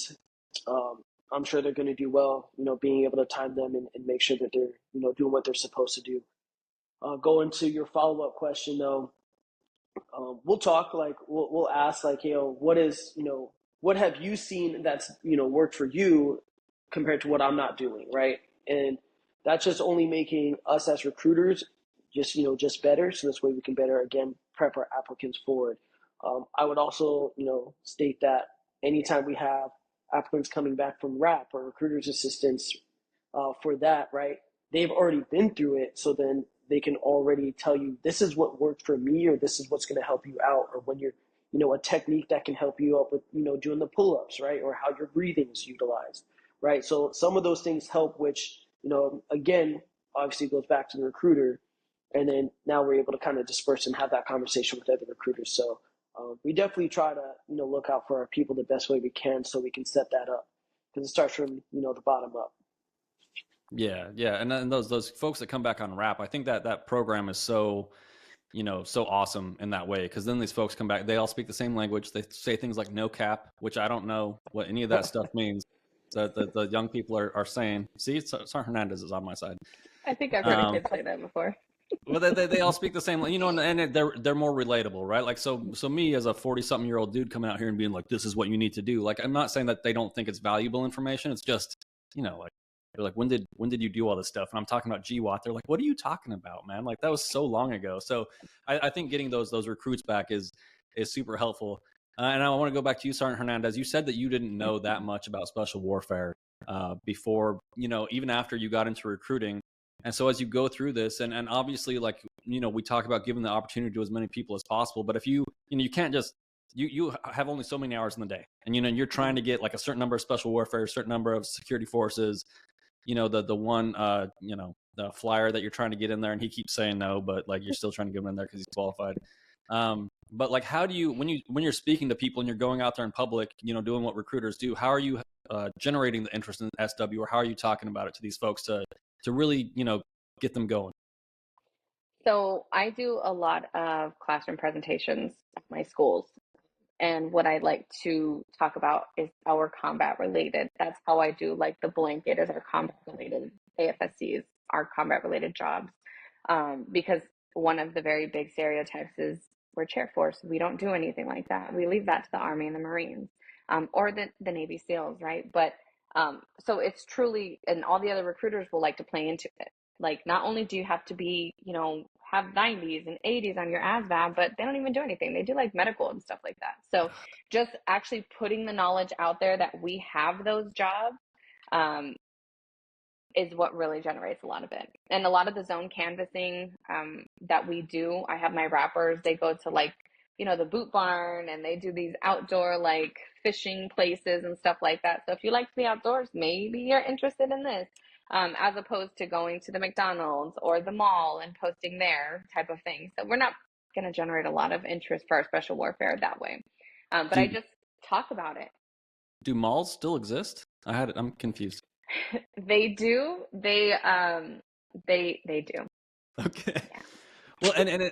I'm sure they're going to do well, being able to time them and make sure that they're, doing what they're supposed to do. Going to your follow-up question, though, we'll talk, like, we'll ask, like, what have you seen that's, worked for you compared to what I'm not doing, right? And that's just only making us as recruiters just better. So this way we can better, again, prep our applicants forward. I would also, state that anytime we have applicants coming back from RAP or recruiters assistants for that, right, they've already been through it. So then they can already tell you, this is what worked for me, or this is what's going to help you out. Or when you're, a technique that can help you out with, doing the pull-ups, right? Or how your breathing is utilized, right? So some of those things help, which, again, obviously goes back to the recruiter. And then now we're able to kind of disperse and have that conversation with other recruiters. So we definitely try to, look out for our people the best way we can, so we can set that up, because it starts from, the bottom up. Yeah. And then those folks that come back on RAP, I think that program is so, so awesome in that way, because then these folks come back, they all speak the same language. They say things like no cap, which I don't know what any of that stuff means. The young people are saying. See, Sergeant Hernandez is on my side. I think I've heard a kid say that before. Well, they all speak the same, and they're more relatable, right? Like, so me as a 40-something-year-old dude coming out here and being like, this is what you need to do. Like, I'm not saying that they don't think it's valuable information. It's just, like, they're like, when did you do all this stuff? And I'm talking about GWAT. They're like, what are you talking about, man? Like, that was so long ago. So I think getting those recruits back is super helpful. And I want to go back to you, Sergeant Hernandez. You said that you didn't know that much about special warfare before, even after you got into recruiting. And so as you go through this, and obviously, like, we talk about giving the opportunity to as many people as possible. But if you can't just, you have only so many hours in the day, and you're trying to get like a certain number of special warfare, a certain number of security forces, the one the flyer that you're trying to get in there, and he keeps saying no, but like you're still trying to get him in there because he's qualified. But like, how do you, when you're speaking to people and you're going out there in public, doing what recruiters do, how are you generating the interest in SW, or how are you talking about it to these folks to really get them going? So I do a lot of classroom presentations at my schools. And what I like to talk about is our combat related. That's how I do like the blanket is our combat related AFSCs, our combat related jobs. Because one of the very big stereotypes is we're chair force. We don't do anything like that. We leave that to the Army and the Marines, or the Navy SEALs, right? But so it's truly, and all the other recruiters will like to play into it. Like, not only do you have to be, have 90s and 80s on your ASVAB, but they don't even do anything. They do like medical and stuff like that. So just actually putting the knowledge out there that we have those jobs is what really generates a lot of it. And a lot of the zone canvassing that we do, I have my rappers, they go to like, the boot barn, and they do these outdoor like fishing places and stuff like that. So if you like to be outdoors, maybe you're interested in this. As opposed to going to the McDonald's or the mall and posting there type of thing. So we're not going to generate a lot of interest for our special warfare that way. But I just talk about it. Do malls still exist? I'm confused. They do. They do. Okay. Yeah. Well,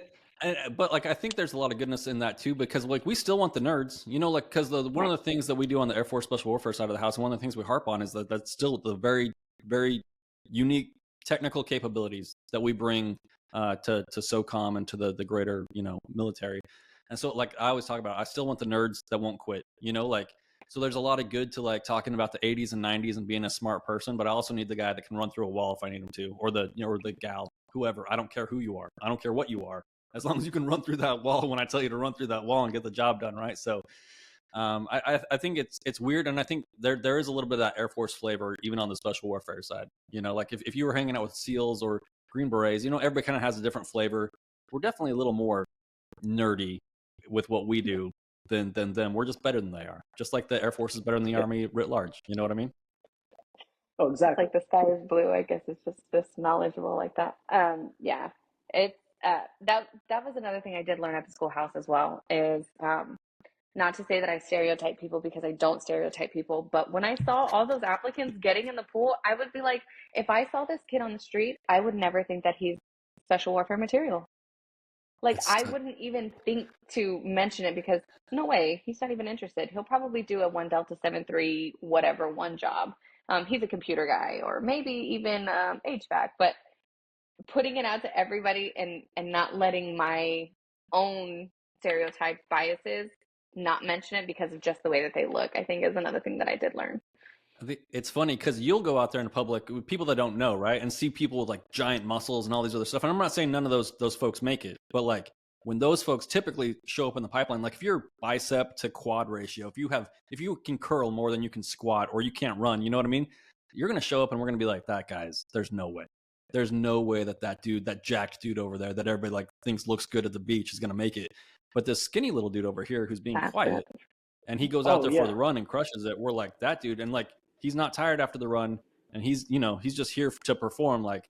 but like, I think there's a lot of goodness in that too, because like we still want the nerds, like, because one of the things that we do on the Air Force Special Warfare side of the house, and one of the things we harp on is that that's still the very, very unique technical capabilities that we bring to SOCOM and to the greater military. And so like I always talk about, I still want the nerds that won't quit, like. So there's a lot of good to like talking about the 80s and 90s and being a smart person, but I also need the guy that can run through a wall if I need him to, or the gal, whoever. I don't care who you are. I don't care what you are, as long as you can run through that wall when I tell you to run through that wall and get the job done, right? So I think it's weird, and I think there is a little bit of that Air Force flavor even on the special warfare side. Like if you were hanging out with SEALs or Green Berets, everybody kind of has a different flavor. We're definitely a little more nerdy with what we do than them. We're just better than they are. Just like the Air Force is better than the Army writ large. You know what I mean? Oh, exactly. Like the sky is blue. I guess it's just this knowledgeable like that. Yeah, it's that was another thing I did learn at the schoolhouse as well. Is not to say that I stereotype people, because I don't stereotype people, but when I saw all those applicants getting in the pool, I would be like, if I saw this kid on the street, I would never think that he's special warfare material. Like, I wouldn't even think to mention it, because no way, he's not even interested. He'll probably do a 1 Delta 7-3 whatever one job. He's a computer guy, or maybe even HVAC. But putting it out to everybody and not letting my own stereotype biases not mention it because of just the way that they look, I think is another thing that I did learn. It's funny because you'll go out there in public with people that don't know, right, and see people with like giant muscles and all these other stuff. And I'm not saying none of those folks make it, but like when those folks typically show up in the pipeline, like if your bicep to quad ratio, if you can curl more than you can squat, or you can't run, you know what I mean? You're gonna show up and we're gonna be like, that guy's, there's no way that dude, that jacked dude over there that everybody like thinks looks good at the beach is gonna make it. But this skinny little dude over here who's being quiet, and he goes out there for the run and crushes it. We're like, that dude, and like, he's not tired after the run, and he's just here to perform. Like,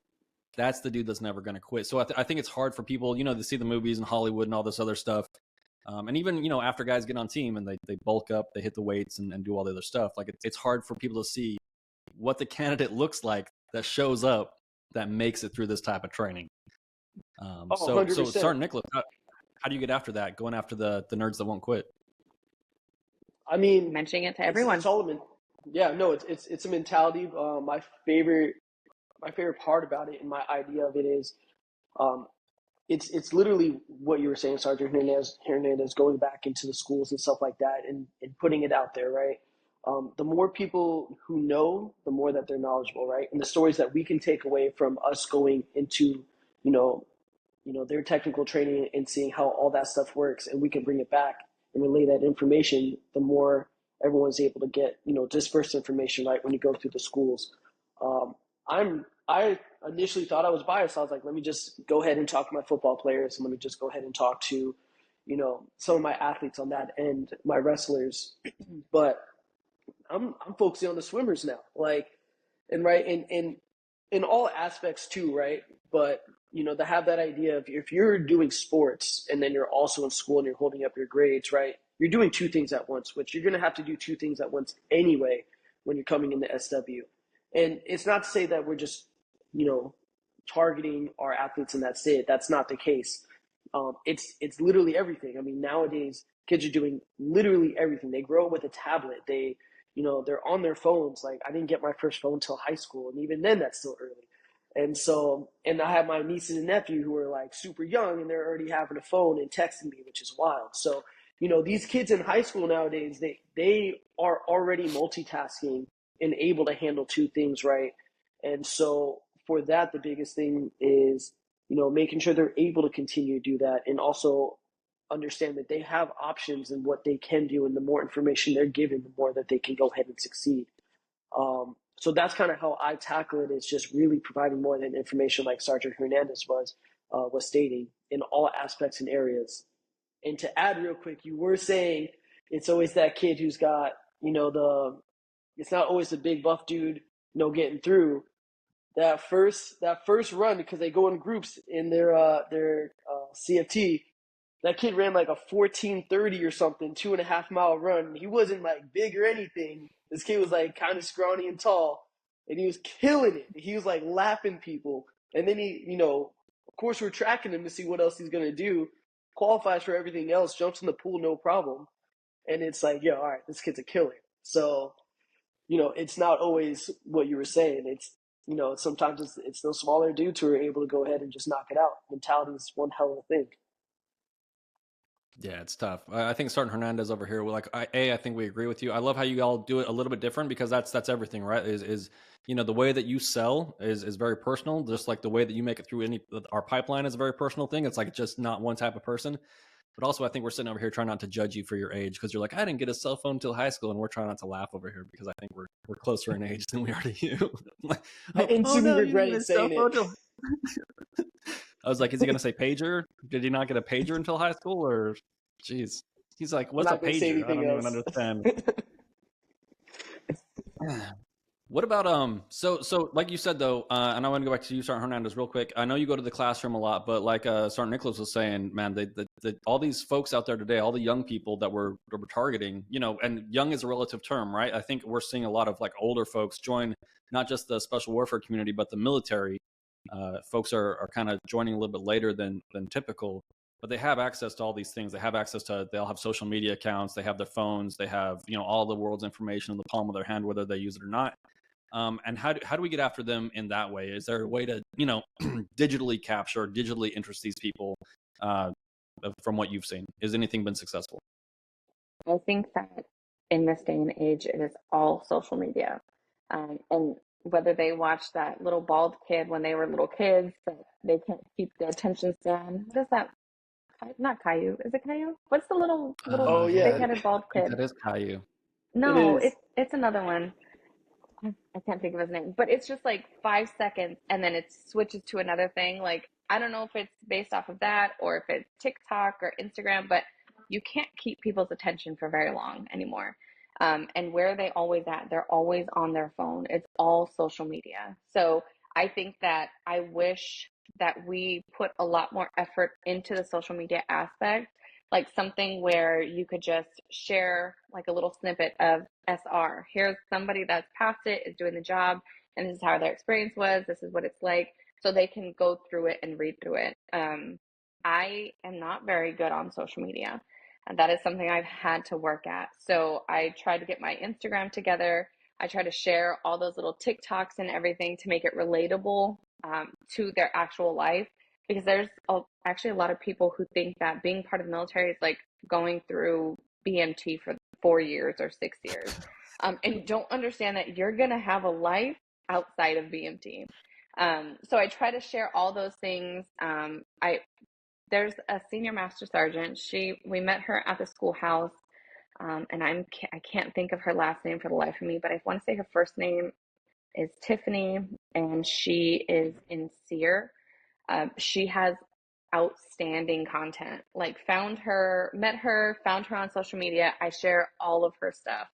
that's the dude that's never going to quit. So I think it's hard for people, to see the movies in Hollywood and all this other stuff. And even, after guys get on team and they bulk up, they hit the weights and do all the other stuff. Like, it's hard for people to see what the candidate looks like that shows up, that makes it through this type of training. So Sergeant Nicholas, how do you get after that? Going after the nerds that won't quit? I mean, mentioning it to everyone. It's all it's a mentality. My favorite part about it, and my idea of it is, it's literally what you were saying, Sergeant Hernandez, going back into the schools and stuff like that, and putting it out there, right? The more people who know, the more that they're knowledgeable, right? And the stories that we can take away from us going into, their technical training and seeing how all that stuff works, and we can bring it back and relay that information, the more everyone's able to get, dispersed information, right, when you go through the schools. I initially thought I was biased. I was like, let me just go ahead and talk to my football players, and let me just go ahead and talk to, some of my athletes on that end, my wrestlers. But I'm focusing on the swimmers now, like, and right in all aspects too, right? But to have that idea of, if you're doing sports and then you're also in school and you're holding up your grades, right? You're doing two things at once, which you're going to have to do two things at once anyway when you're coming into SW. And it's not to say that we're just, targeting our athletes in that state. That's not the case. It's literally everything. I mean, nowadays kids are doing literally everything. They grow up with a tablet. They're on their phones. Like, I didn't get my first phone until high school, and even then, that's still early. And so, and I have my nieces and nephew who are like super young, and they're already having a phone and texting me, which is wild. So, these kids in high school nowadays, they are already multitasking and able to handle two things, right? And so, for that, the biggest thing is, making sure they're able to continue to do that, and also understand that they have options and what they can do, and the more information they're given, the more that they can go ahead and succeed. So that's kind of how I tackle it, is just really providing more than information, like Sergeant Hernandez was stating, in all aspects and areas. And to add real quick, you were saying it's always that kid who's got, it's not always the big buff dude, getting through that first run, because they go in groups in their CFT. That kid ran like a 14:30 or something, 2.5 mile run. He wasn't like big or anything. This kid was like kind of scrawny and tall, and he was killing it. He was like lapping people. And then he, of course, we're tracking him to see what else he's gonna do. Qualifies for everything else, jumps in the pool, no problem. And it's like, yeah, all right, this kid's a killer. So, it's not always what you were saying. Sometimes it's those smaller dudes who are able to go ahead and just knock it out. Mentality is one hell of a thing. Yeah, it's tough. I think starting Hernandez over here, I think we agree with you. I love how you all do it a little bit different, because that's everything, right? Is the way that you sell is very personal, just like the way that you make it through our pipeline is a very personal thing. It's like just not one type of person. But also, I think we're sitting over here trying not to judge you for your age, because you're like, I didn't get a cell phone until high school, and we're trying not to laugh over here because I think we're closer in age than we are to you. Like, I instantly regretted saying it. I was like, is he going to say pager? Did he not get a pager until high school? Or, geez. He's like, what's a pager? I don't even understand. What about so like you said though, and I want to go back to you, Sergeant Hernandez, real quick. I know you go to the classroom a lot, but like Sergeant Nicholas was saying, man, all these folks out there today, all the young people that we're targeting, and young is a relative term, right? I think we're seeing a lot of like older folks join not just the special warfare community, but the military. Folks are kind of joining a little bit later than typical, but they have access to all these things. They all have social media accounts, they have their phones, they have all the world's information in the palm of their hand, whether they use it or not. And how do we get after them in that way? Is there a way to digitally capture, digitally interest these people from what you've seen? Has anything been successful? I think that in this day and age, it is all social media. And whether they watched that little bald kid when they were little kids, that they can't keep the attention span. What is that? Not Caillou. Is it Caillou? What's the little Oh, yeah. big-headed bald kid? That is Caillou. No, It is. it's another one. I can't think of his name, but it's just like 5 seconds and then it switches to another thing. Like, I don't know if it's based off of that or if it's TikTok or Instagram, but you can't keep people's attention for very long anymore. And where are they always at? They're always on their phone. It's all social media. So I think that I wish that we put a lot more effort into the social media aspect, like something where you could just share like a little snippet of SR. Here's somebody that's passed it, is doing the job, and this is how their experience was. This is what it's like. So they can go through it and read through it. I am not very good on social media. And that is something I've had to work at. So I try to get my Instagram together. I try to share all those little TikToks and everything to make it relatable to their actual life. Because there's actually a lot of people who think that being part of the military is like going through BMT for 4 years or 6 years, and don't understand that you're going to have a life outside of BMT. So I try to share all those things. There's a senior master sergeant. We met her at the schoolhouse, and I can't think of her last name for the life of me, but I want to say her first name is Tiffany, and she is in SEER. She has outstanding content. Like, met her, found her on social media. I share all of her stuff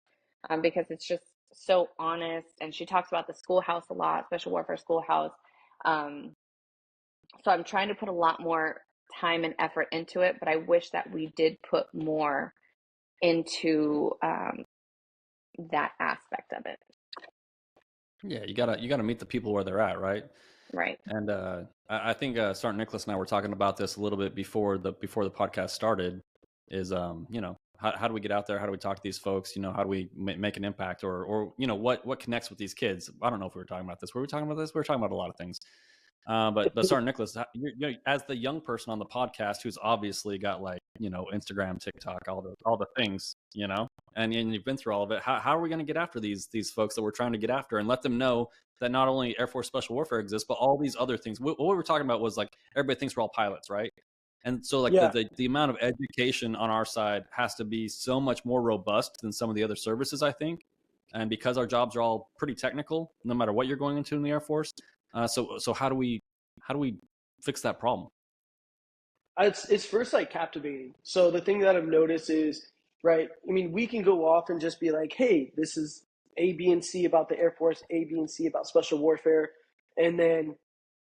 because it's just so honest, and she talks about the schoolhouse a lot, special warfare schoolhouse. Um, so I'm trying to put a lot more time and effort into it, but I wish that we did put more into that aspect of it. Yeah, you gotta meet the people where they're at, right? Right. And I think Sergeant Nicholas and I were talking about this a little bit before the podcast started. Is how do we get out there? How do we talk to these folks? How do we make an impact, or what connects with these kids? I don't know if we were talking about this. Were we talking about this? We were talking about a lot of things. But Sergeant Nicholas, as the young person on the podcast who's obviously got Instagram, TikTok, all the things, and you've been through all of it. How are we going to get after these folks that we're trying to get after and let them know that not only Air Force Special Warfare exists, but all these other things? What we were talking about was everybody thinks we're all pilots, right? And so Yeah. the amount of education on our side has to be so much more robust than some of the other services, I think. And because our jobs are all pretty technical, no matter what you're going into in the Air Force. So how do we fix that problem? It's first captivating. So the thing that I've noticed is, right, I mean, we can go off and just be like, hey, this is A, B, and C about the Air Force, A, B, and C about special warfare, and then,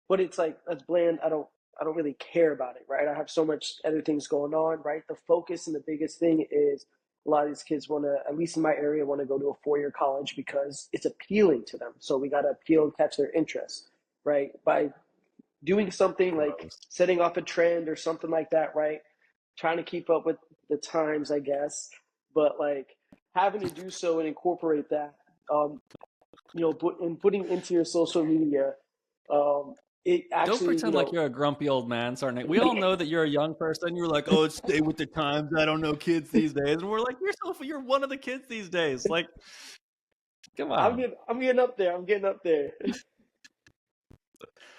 but it's like, that's bland. I don't really care about it, right? I have so much other things going on, right? The focus and the biggest thing is a lot of these kids want to, at least in my area, want to go to a 4-year college because it's appealing to them. So we got to appeal and catch their interest, right? By doing something like setting off a trend or something like that, right? Trying to keep up with the times, I guess, but having to do so and incorporate that, and putting into your social media, it actually. Don't pretend like you're a grumpy old man, Sergeant. We all know that you're a young person. You're like, oh, stay with the times. I don't know kids these days, and we're like, you're one of the kids these days. Like, come on. I'm getting up there. I'm getting up there.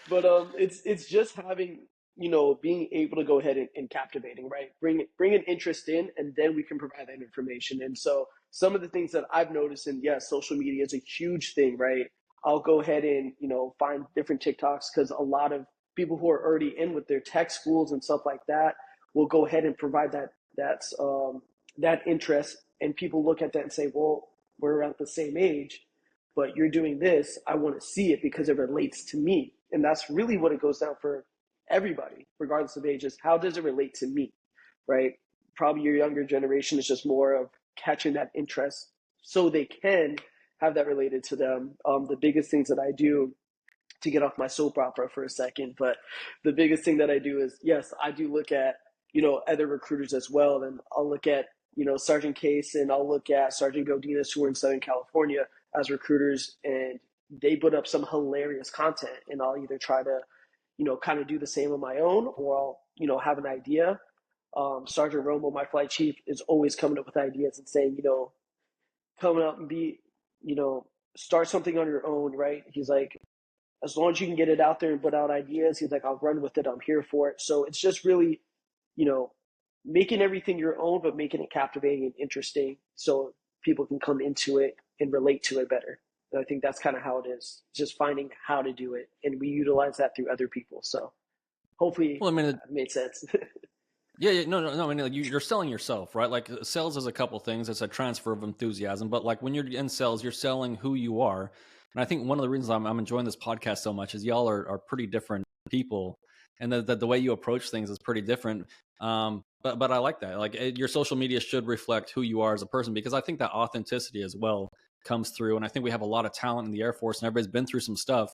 But it's just having, being able to go ahead and captivating, right? Bring an interest in, and then we can provide that information. And so some of the things that I've noticed, and yes, social media is a huge thing, right? I'll go ahead and find different TikToks because a lot of people who are already in with their tech schools and stuff like that will go ahead and provide that interest, and people look at that and say, well, we're around the same age, but you're doing this. I want to see it because it relates to me. And that's really what it goes down for everybody, regardless of age, is how does it relate to me, right? Probably your younger generation is just more of catching that interest so they can have that related to them. The biggest things that I do, to get off my soap opera for a second, but the biggest thing that I do is, yes, I do look at, other recruiters as well. And I'll look at, Sergeant Case, and I'll look at Sergeant Godinez, who are in Southern California as recruiters, and they put up some hilarious content, and I'll either try to, kind of do the same on my own, or I'll, have an idea. Sergeant Romo, my flight chief, is always coming up with ideas and saying, coming up and start something on your own, right? He's like, as long as you can get it out there and put out ideas, he's like, I'll run with it. I'm here for it. So it's just really, making everything your own, but making it captivating and interesting so people can come into it and relate to it better. And I think that's kind of how it is, just finding how to do it. And we utilize that through other people. So hopefully it made sense. Yeah, no. I mean, you're selling yourself, right? Like, sales is a couple things. It's a transfer of enthusiasm, but when you're in sales, you're selling who you are. And I think one of the reasons I'm enjoying this podcast so much is y'all are pretty different people, and the way you approach things is pretty different. But I like that. Your social media should reflect who you are as a person, because I think that authenticity as well comes through. And I think we have a lot of talent in the Air Force, and everybody's been through some stuff.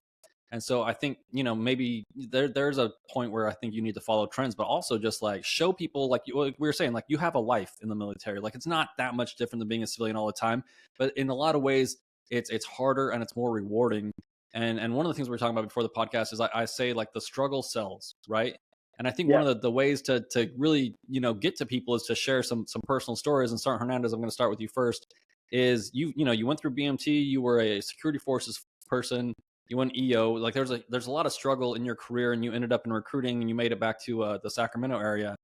And so I think, maybe there's a point where I think you need to follow trends, but also just show people, like we were saying, you have a life in the military. It's not that much different than being a civilian all the time, but in a lot of ways it's harder and it's more rewarding. And one of the things we were talking about before the podcast is I say the struggle sells, right? And I think one of the ways to really, get to people is to share some personal stories. And Sergeant Hernandez, I'm going to start with you first. Is you went through BMT, you were a security forces person, you went EO. There's a lot of struggle in your career, and you ended up in recruiting, and you made it back to the Sacramento area.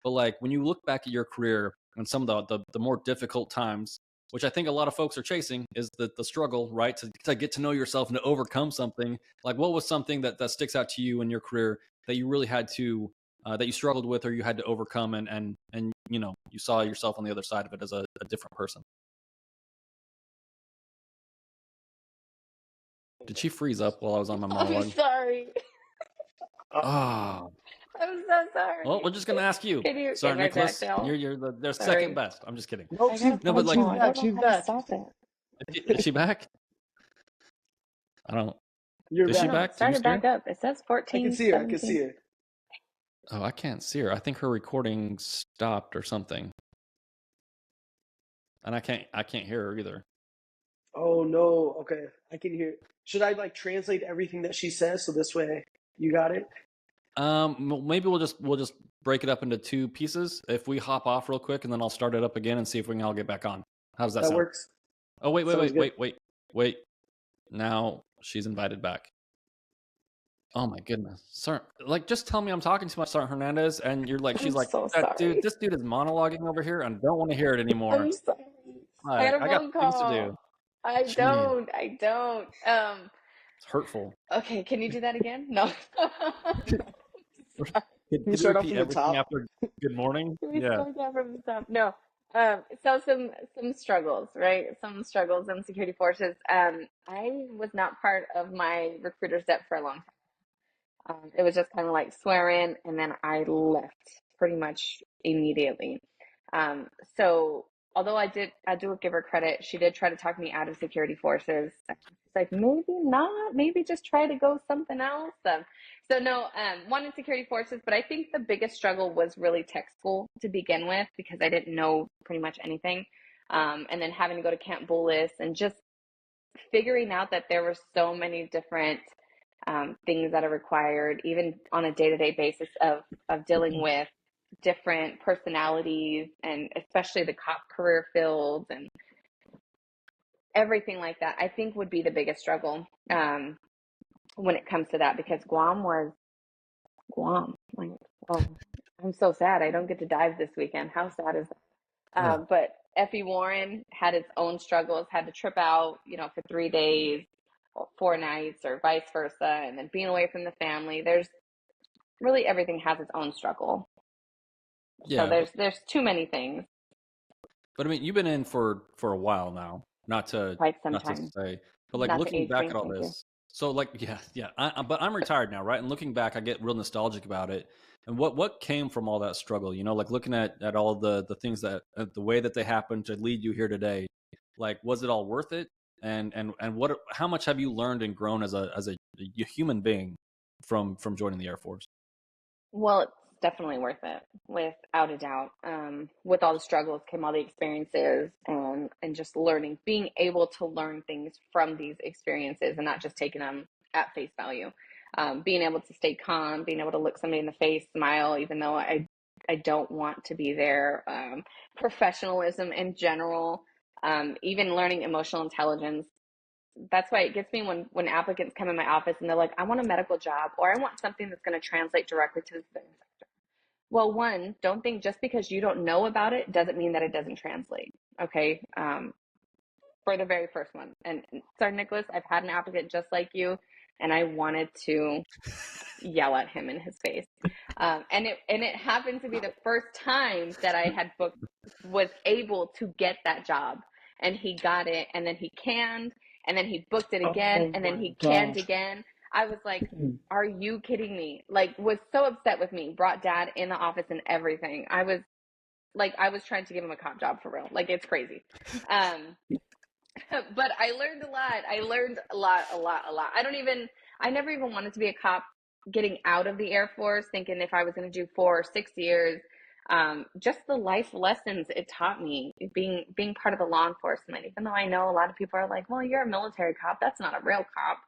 But when you look back at your career and some of the more difficult times, which I think a lot of folks are chasing, is the struggle, right? To get to know yourself and to overcome something. Like, what was something that sticks out to you in your career that you really had to, that you struggled with, or you had to overcome, and you know, you saw yourself on the other side of it as a different person? Did she freeze up while I was on my monologue? I'm sorry. Oh, I'm so sorry. well, we're just gonna ask you. Can you Sorry, get my Nicholas. back down? You're their Sorry. second best. I'm just kidding. Nope, No, but like, she's I back. don't She's know how to back. stop it. is she back? I don't. You're Is she back. back? Do Start you it see her? back up. It says I 14. can see her. I can 17. see her. Oh, I can't see her. I think her recording stopped or something, and I can't hear her either. Oh no. Okay, I can hear. Should I like translate everything that she says so this way you got it? Maybe we'll just break it up into two pieces. If we hop off real quick, and then I'll start it up again and see if we can all get back on. How does that That sound? works. Oh, Sounds good. wait. Now she's invited back. Oh my goodness, sir! Like, just tell me I'm talking too much, Sergeant Hernandez, and you're like, she's I'm like, so that sorry. this dude is monologuing over here, and I don't want to hear it anymore. I'm sorry. I Like, had a I got phone things to call. do. I Jeez, don't. it's hurtful. Okay, can you do that again? No. Can you you start off repeat from the everything top? after good morning? Can we Yeah. start that from the top? No. So some struggles, right? Some struggles in security forces. I was not part of my recruiter's depth for a long time. It was just kind of like swear in, and then I left pretty much immediately. Um, so although I do give her credit, she did try to talk me out of security forces. She's like, maybe not, maybe just try to go something else. So no, wanted security forces, but I think the biggest struggle was really tech school to begin with because I didn't know pretty much anything. And then having to go to Camp Bullis and just figuring out that there were so many different things that are required, even on a day-to-day basis of dealing with different personalities and especially the cop career fields and everything like that, I think would be the biggest struggle when it comes to that because Guam was Guam. Like, oh, I'm so sad I don't get to dive this weekend. How sad is that? Yeah. But Effie Warren had its own struggles, had to trip out, for 3 days or 4 nights or vice versa, and then being away from the family. There's really everything has its own struggle. Yeah. So there's too many things. But I mean, you've been in for a while now. Not to Quite some not to time. say, but like Not to looking age back shame, at all thank you. this. So like, yeah. But I'm retired now, right? And looking back, I get real nostalgic about it. And what came from all that struggle? Like looking at all the things that the way that they happened to lead you here today. Like, was it all worth it? And what? How much have you learned and grown as a human being from joining the Air Force? Well, it's definitely worth it, without a doubt. With all the struggles came all the experiences and just learning, being able to learn things from these experiences and not just taking them at face value. Being able to stay calm, being able to look somebody in the face, smile, even though I don't want to be there. Professionalism in general, even learning emotional intelligence. That's why it gets me when applicants come in my office and they're like, I want a medical job or I want something that's going to translate directly to the civilian sector. Well, one, don't think just because you don't know about it doesn't mean that it doesn't translate. Okay. For the very first one. And sorry, Nicholas, I've had an applicant just like you, and I wanted to yell at him in his face. And it happened to be the first time that I had was able to get that job, and he got it, and then he canned, and then he booked it again, and then he canned again. I was like, are you kidding me? Like, was so upset with me, brought dad in the office and everything. I was trying to give him a cop job for real. Like, it's crazy. But I learned a lot. I learned a lot. I never even wanted to be a cop getting out of the Air Force, thinking if I was going to do 4 or 6 years, just the life lessons it taught me being part of the law enforcement, even though I know a lot of people are like, well, you're a military cop. That's not a real cop.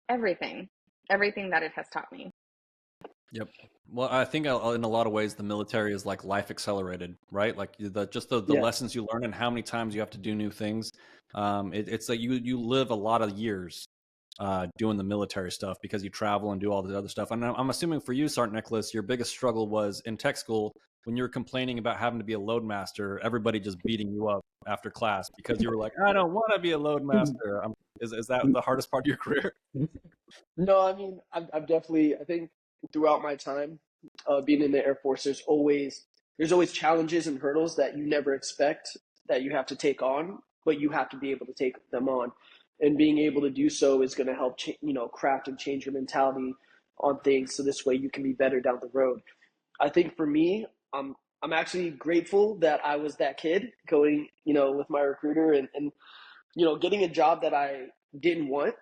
Everything that it has taught me. Yep. Well, I think in a lot of ways the military is like life accelerated, right? Like the lessons you learn and how many times you have to do new things. It's like you live a lot of years doing the military stuff because you travel and do all the other stuff. And I'm assuming for you, Sergeant Nicholas, your biggest struggle was in tech school when you were complaining about having to be a loadmaster, everybody just beating you up. after class because you were like, I don't want to be a loadmaster? Is that the hardest part of your career? No, I mean, I've definitely, I think throughout my time being in the Air Force, there's always challenges and hurdles that you never expect that you have to take on, but you have to be able to take them on. And being able to do so is going to help, craft and change your mentality on things. So this way you can be better down the road. I think for me, I'm actually grateful that I was that kid going, with my recruiter and getting a job that I didn't want,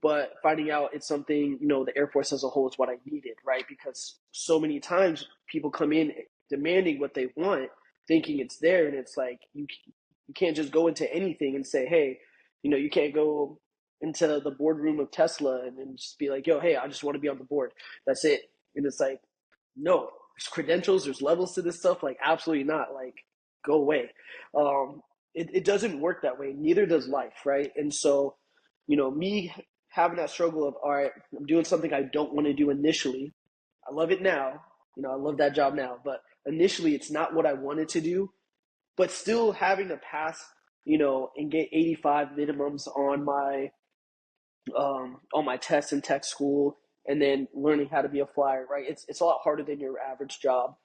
but finding out it's something, the Air Force as a whole is what I needed, right? Because so many times people come in demanding what they want, thinking it's there, and it's like you can't just go into anything and say, hey, you can't go into the boardroom of Tesla and then just be like, yo, hey, I just want to be on the board. That's it. And it's like, no, there's credentials, there's levels to this stuff. Like, absolutely not. Like, go away. It doesn't work that way. Neither does life, right? And so, me having that struggle of, all right, I'm doing something I don't want to do initially. I love it now. I love that job now. But initially, it's not what I wanted to do. But still having to pass, and get 85 minimums on my tests in tech school, and then learning how to be a flyer, right? It's a lot harder than your average job.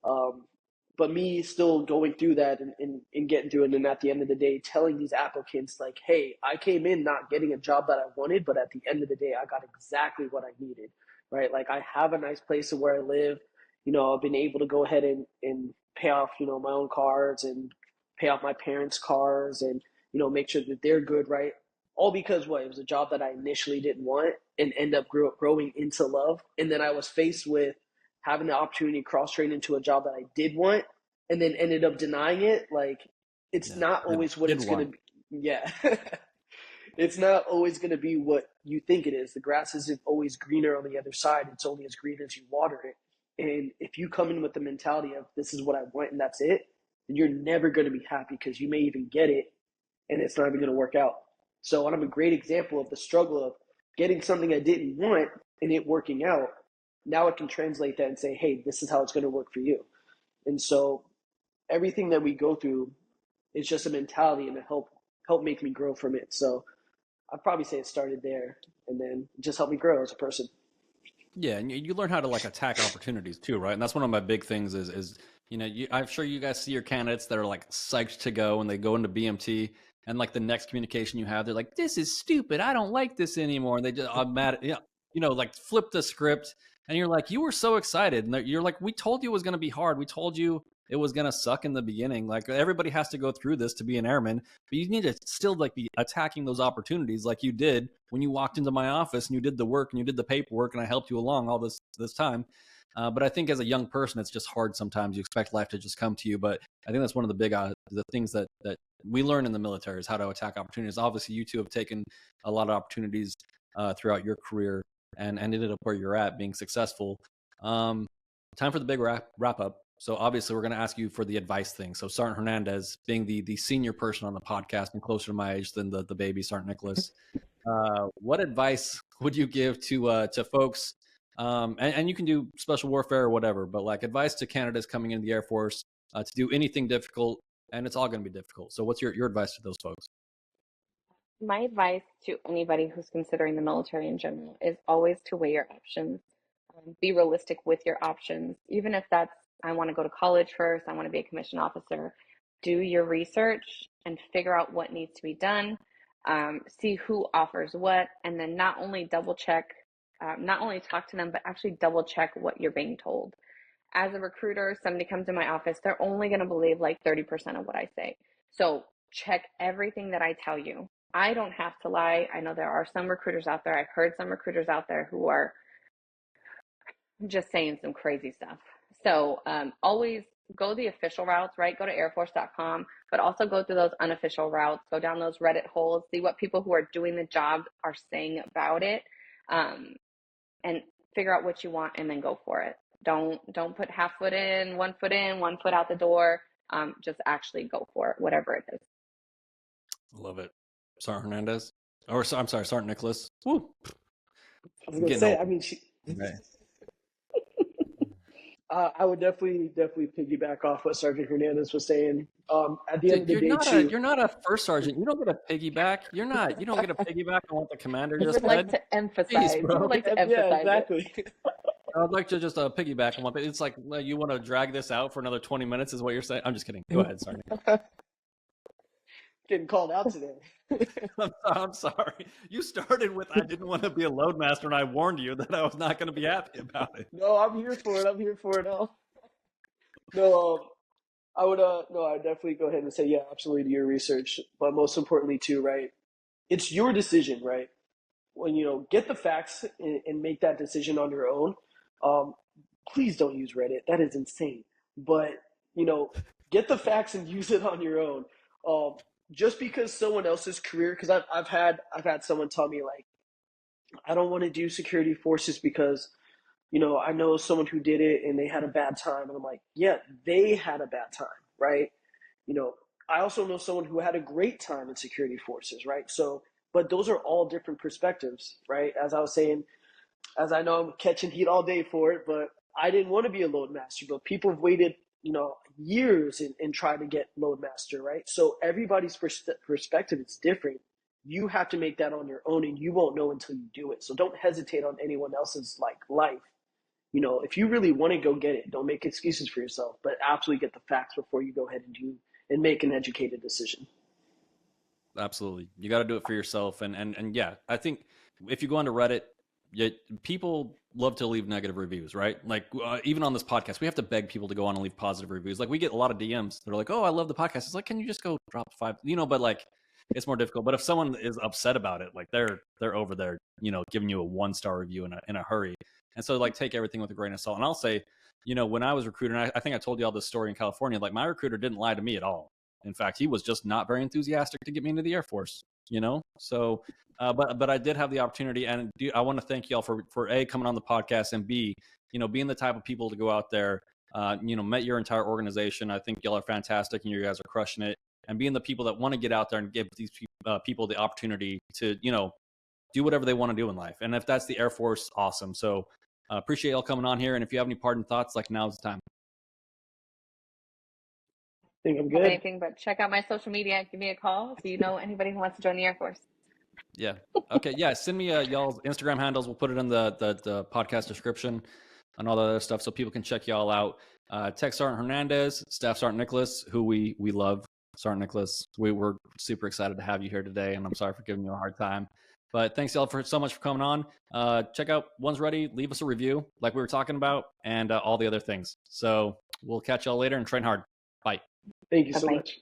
Um, but me still going through that and getting through it, and at the end of the day, telling these applicants like, hey, I came in not getting a job that I wanted, but at the end of the day, I got exactly what I needed, right? Like, I have a nice place of where I live. I've been able to go ahead and pay off, my own cars and pay off my parents' cars and, make sure that they're good, right? All because what? It was a job that I initially didn't want and end up growing into love. And then I was faced with having the opportunity to cross train into a job that I did want and then ended up denying it. Like, it's not always what it's going to be. Yeah. It's not always going to be what you think it is. The grass isn't always greener on the other side. It's only as green as you water it. And if you come in with the mentality of this is what I want and that's it, then you're never going to be happy because you may even get it and it's not even going to work out. So I'm a great example of the struggle of getting something I didn't want and it working out. Now I can translate that and say, hey, this is how it's going to work for you. And so everything that we go through is just a mentality and to help make me grow from it. So I'd probably say it started there and then just helped me grow as a person. Yeah, and you learn how to like attack opportunities too, right? And that's one of my big things is I'm sure you guys see your candidates that are like psyched to go and they go into BMT and like the next communication you have, they're like, "This is stupid. I don't like this anymore." And they just automatic, like flip the script, and you're like, "You were so excited," and you're like, "We told you it was going to be hard. We told you it was going to suck in the beginning. Like everybody has to go through this to be an airman, but you need to still like be attacking those opportunities like you did when you walked into my office and you did the work and you did the paperwork and I helped you along all this time." But I think as a young person, it's just hard sometimes. You expect life to just come to you. But I think that's one of the big the things that we learn in the military is how to attack opportunities. Obviously, you two have taken a lot of opportunities throughout your career and ended up where you're at, being successful. Time for the big wrap up. So obviously, we're going to ask you for the advice thing. So Sergeant Hernandez, being the senior person on the podcast and closer to my age than the baby Sergeant Nicholas, what advice would you give to folks? And you can do special warfare or whatever, but like advice to candidates coming into the Air Force to do anything difficult, and it's all going to be difficult. So what's your advice to those folks? My advice to anybody who's considering the military in general is always to weigh your options. Be realistic with your options, even if that's, I want to go to college first, I want to be a commissioned officer. Do your research and figure out what needs to be done. See who offers what, and then not only double check, not only talk to them, but actually double check what you're being told. As a recruiter, somebody comes in my office, they're only going to believe like 30% of what I say. So check everything that I tell you. I don't have to lie. I know there are some recruiters out there. I've heard some recruiters out there who are just saying some crazy stuff. So always go the official routes, right? Go to airforce.com, but also go through those unofficial routes. Go down those Reddit holes, see what people who are doing the job are saying about it, and figure out what you want and then go for it. Don't put half foot in, 1 foot out the door. Just actually go for it, whatever it is. Love it. Sergeant Hernandez. Or I'm sorry, Sergeant Nicholas. Woo. I was going to say, I mean, right. I would definitely piggyback off what Sergeant Hernandez was saying. At the end of the day, too. You're not a first sergeant. You don't get a piggyback. You don't get a piggyback on what the commander You just would like said. to emphasize. Jeez, You bro. would like to Yeah, emphasize exactly. I would like to just piggyback on what it's like. You want to drag this out for another 20 minutes, is what you're saying? I'm just kidding. Go ahead, Sergeant. Getting called out today. I'm sorry. You started with I didn't want to be a loadmaster, and I warned you that I was not going to be happy about it. No, I'm here for it. I'm here for it all. No, I would no, I'd definitely go ahead and say, yeah, absolutely, do your research. But most importantly too, right? It's your decision, right? When get the facts and make that decision on your own. Um, please don't use Reddit. That is insane. But get the facts and use it on your own. Just because someone else's career, because I've had someone tell me like, I don't want to do security forces because I know someone who did it and they had a bad time. And I'm like, yeah, they had a bad time, right? I also know someone who had a great time in security forces, right? So, but those are all different perspectives, right? As I was saying, as I know I'm catching heat all day for it, but I didn't want to be a load master, but people have waited, years and try to get load master, right? So everybody's perspective is different. You have to make that on your own, and you won't know until you do it. So don't hesitate on anyone else's life. If you really want to go get it, don't make excuses for yourself, but absolutely get the facts before you go ahead and make an educated decision. Absolutely. You got to do it for yourself. And yeah, I think if you go onto Reddit, people love to leave negative reviews, right? Like even on this podcast, we have to beg people to go on and leave positive reviews. Like we get a lot of DMs. They're like, "Oh, I love the podcast." It's like, can you just go drop 5? But like, it's more difficult. But if someone is upset about it, like they're over there, giving you a 1-star review in a hurry. And so like take everything with a grain of salt. And I'll say, when I was recruiting, I think I told you all this story in California. Like my recruiter didn't lie to me at all. In fact, he was just not very enthusiastic to get me into the Air Force. So but I did have the opportunity, and I want to thank y'all for A, coming on the podcast, and B, being the type of people to go out there, met your entire organization. I think y'all are fantastic and you guys are crushing it, and being the people that want to get out there and give these people the opportunity to, do whatever they want to do in life. And if that's the Air Force, awesome. So appreciate y'all coming on here. And if you have any parting thoughts, like now's the time. I think I'm good. Anything but check out my social media. Give me a call if you know anybody who wants to join the Air Force. Yeah. Okay. Yeah. Send me y'all's Instagram handles. We'll put it in the podcast description and all the other stuff so people can check y'all out. Tech Sergeant Hernandez, Staff Sergeant Nicholas, who we love. Sergeant Nicholas, we're super excited to have you here today, and I'm sorry for giving you a hard time. But thanks y'all so much for coming on. Check out One's Ready. Leave us a review like we were talking about, and all the other things. So we'll catch y'all later and train hard. Bye. Thank you so much.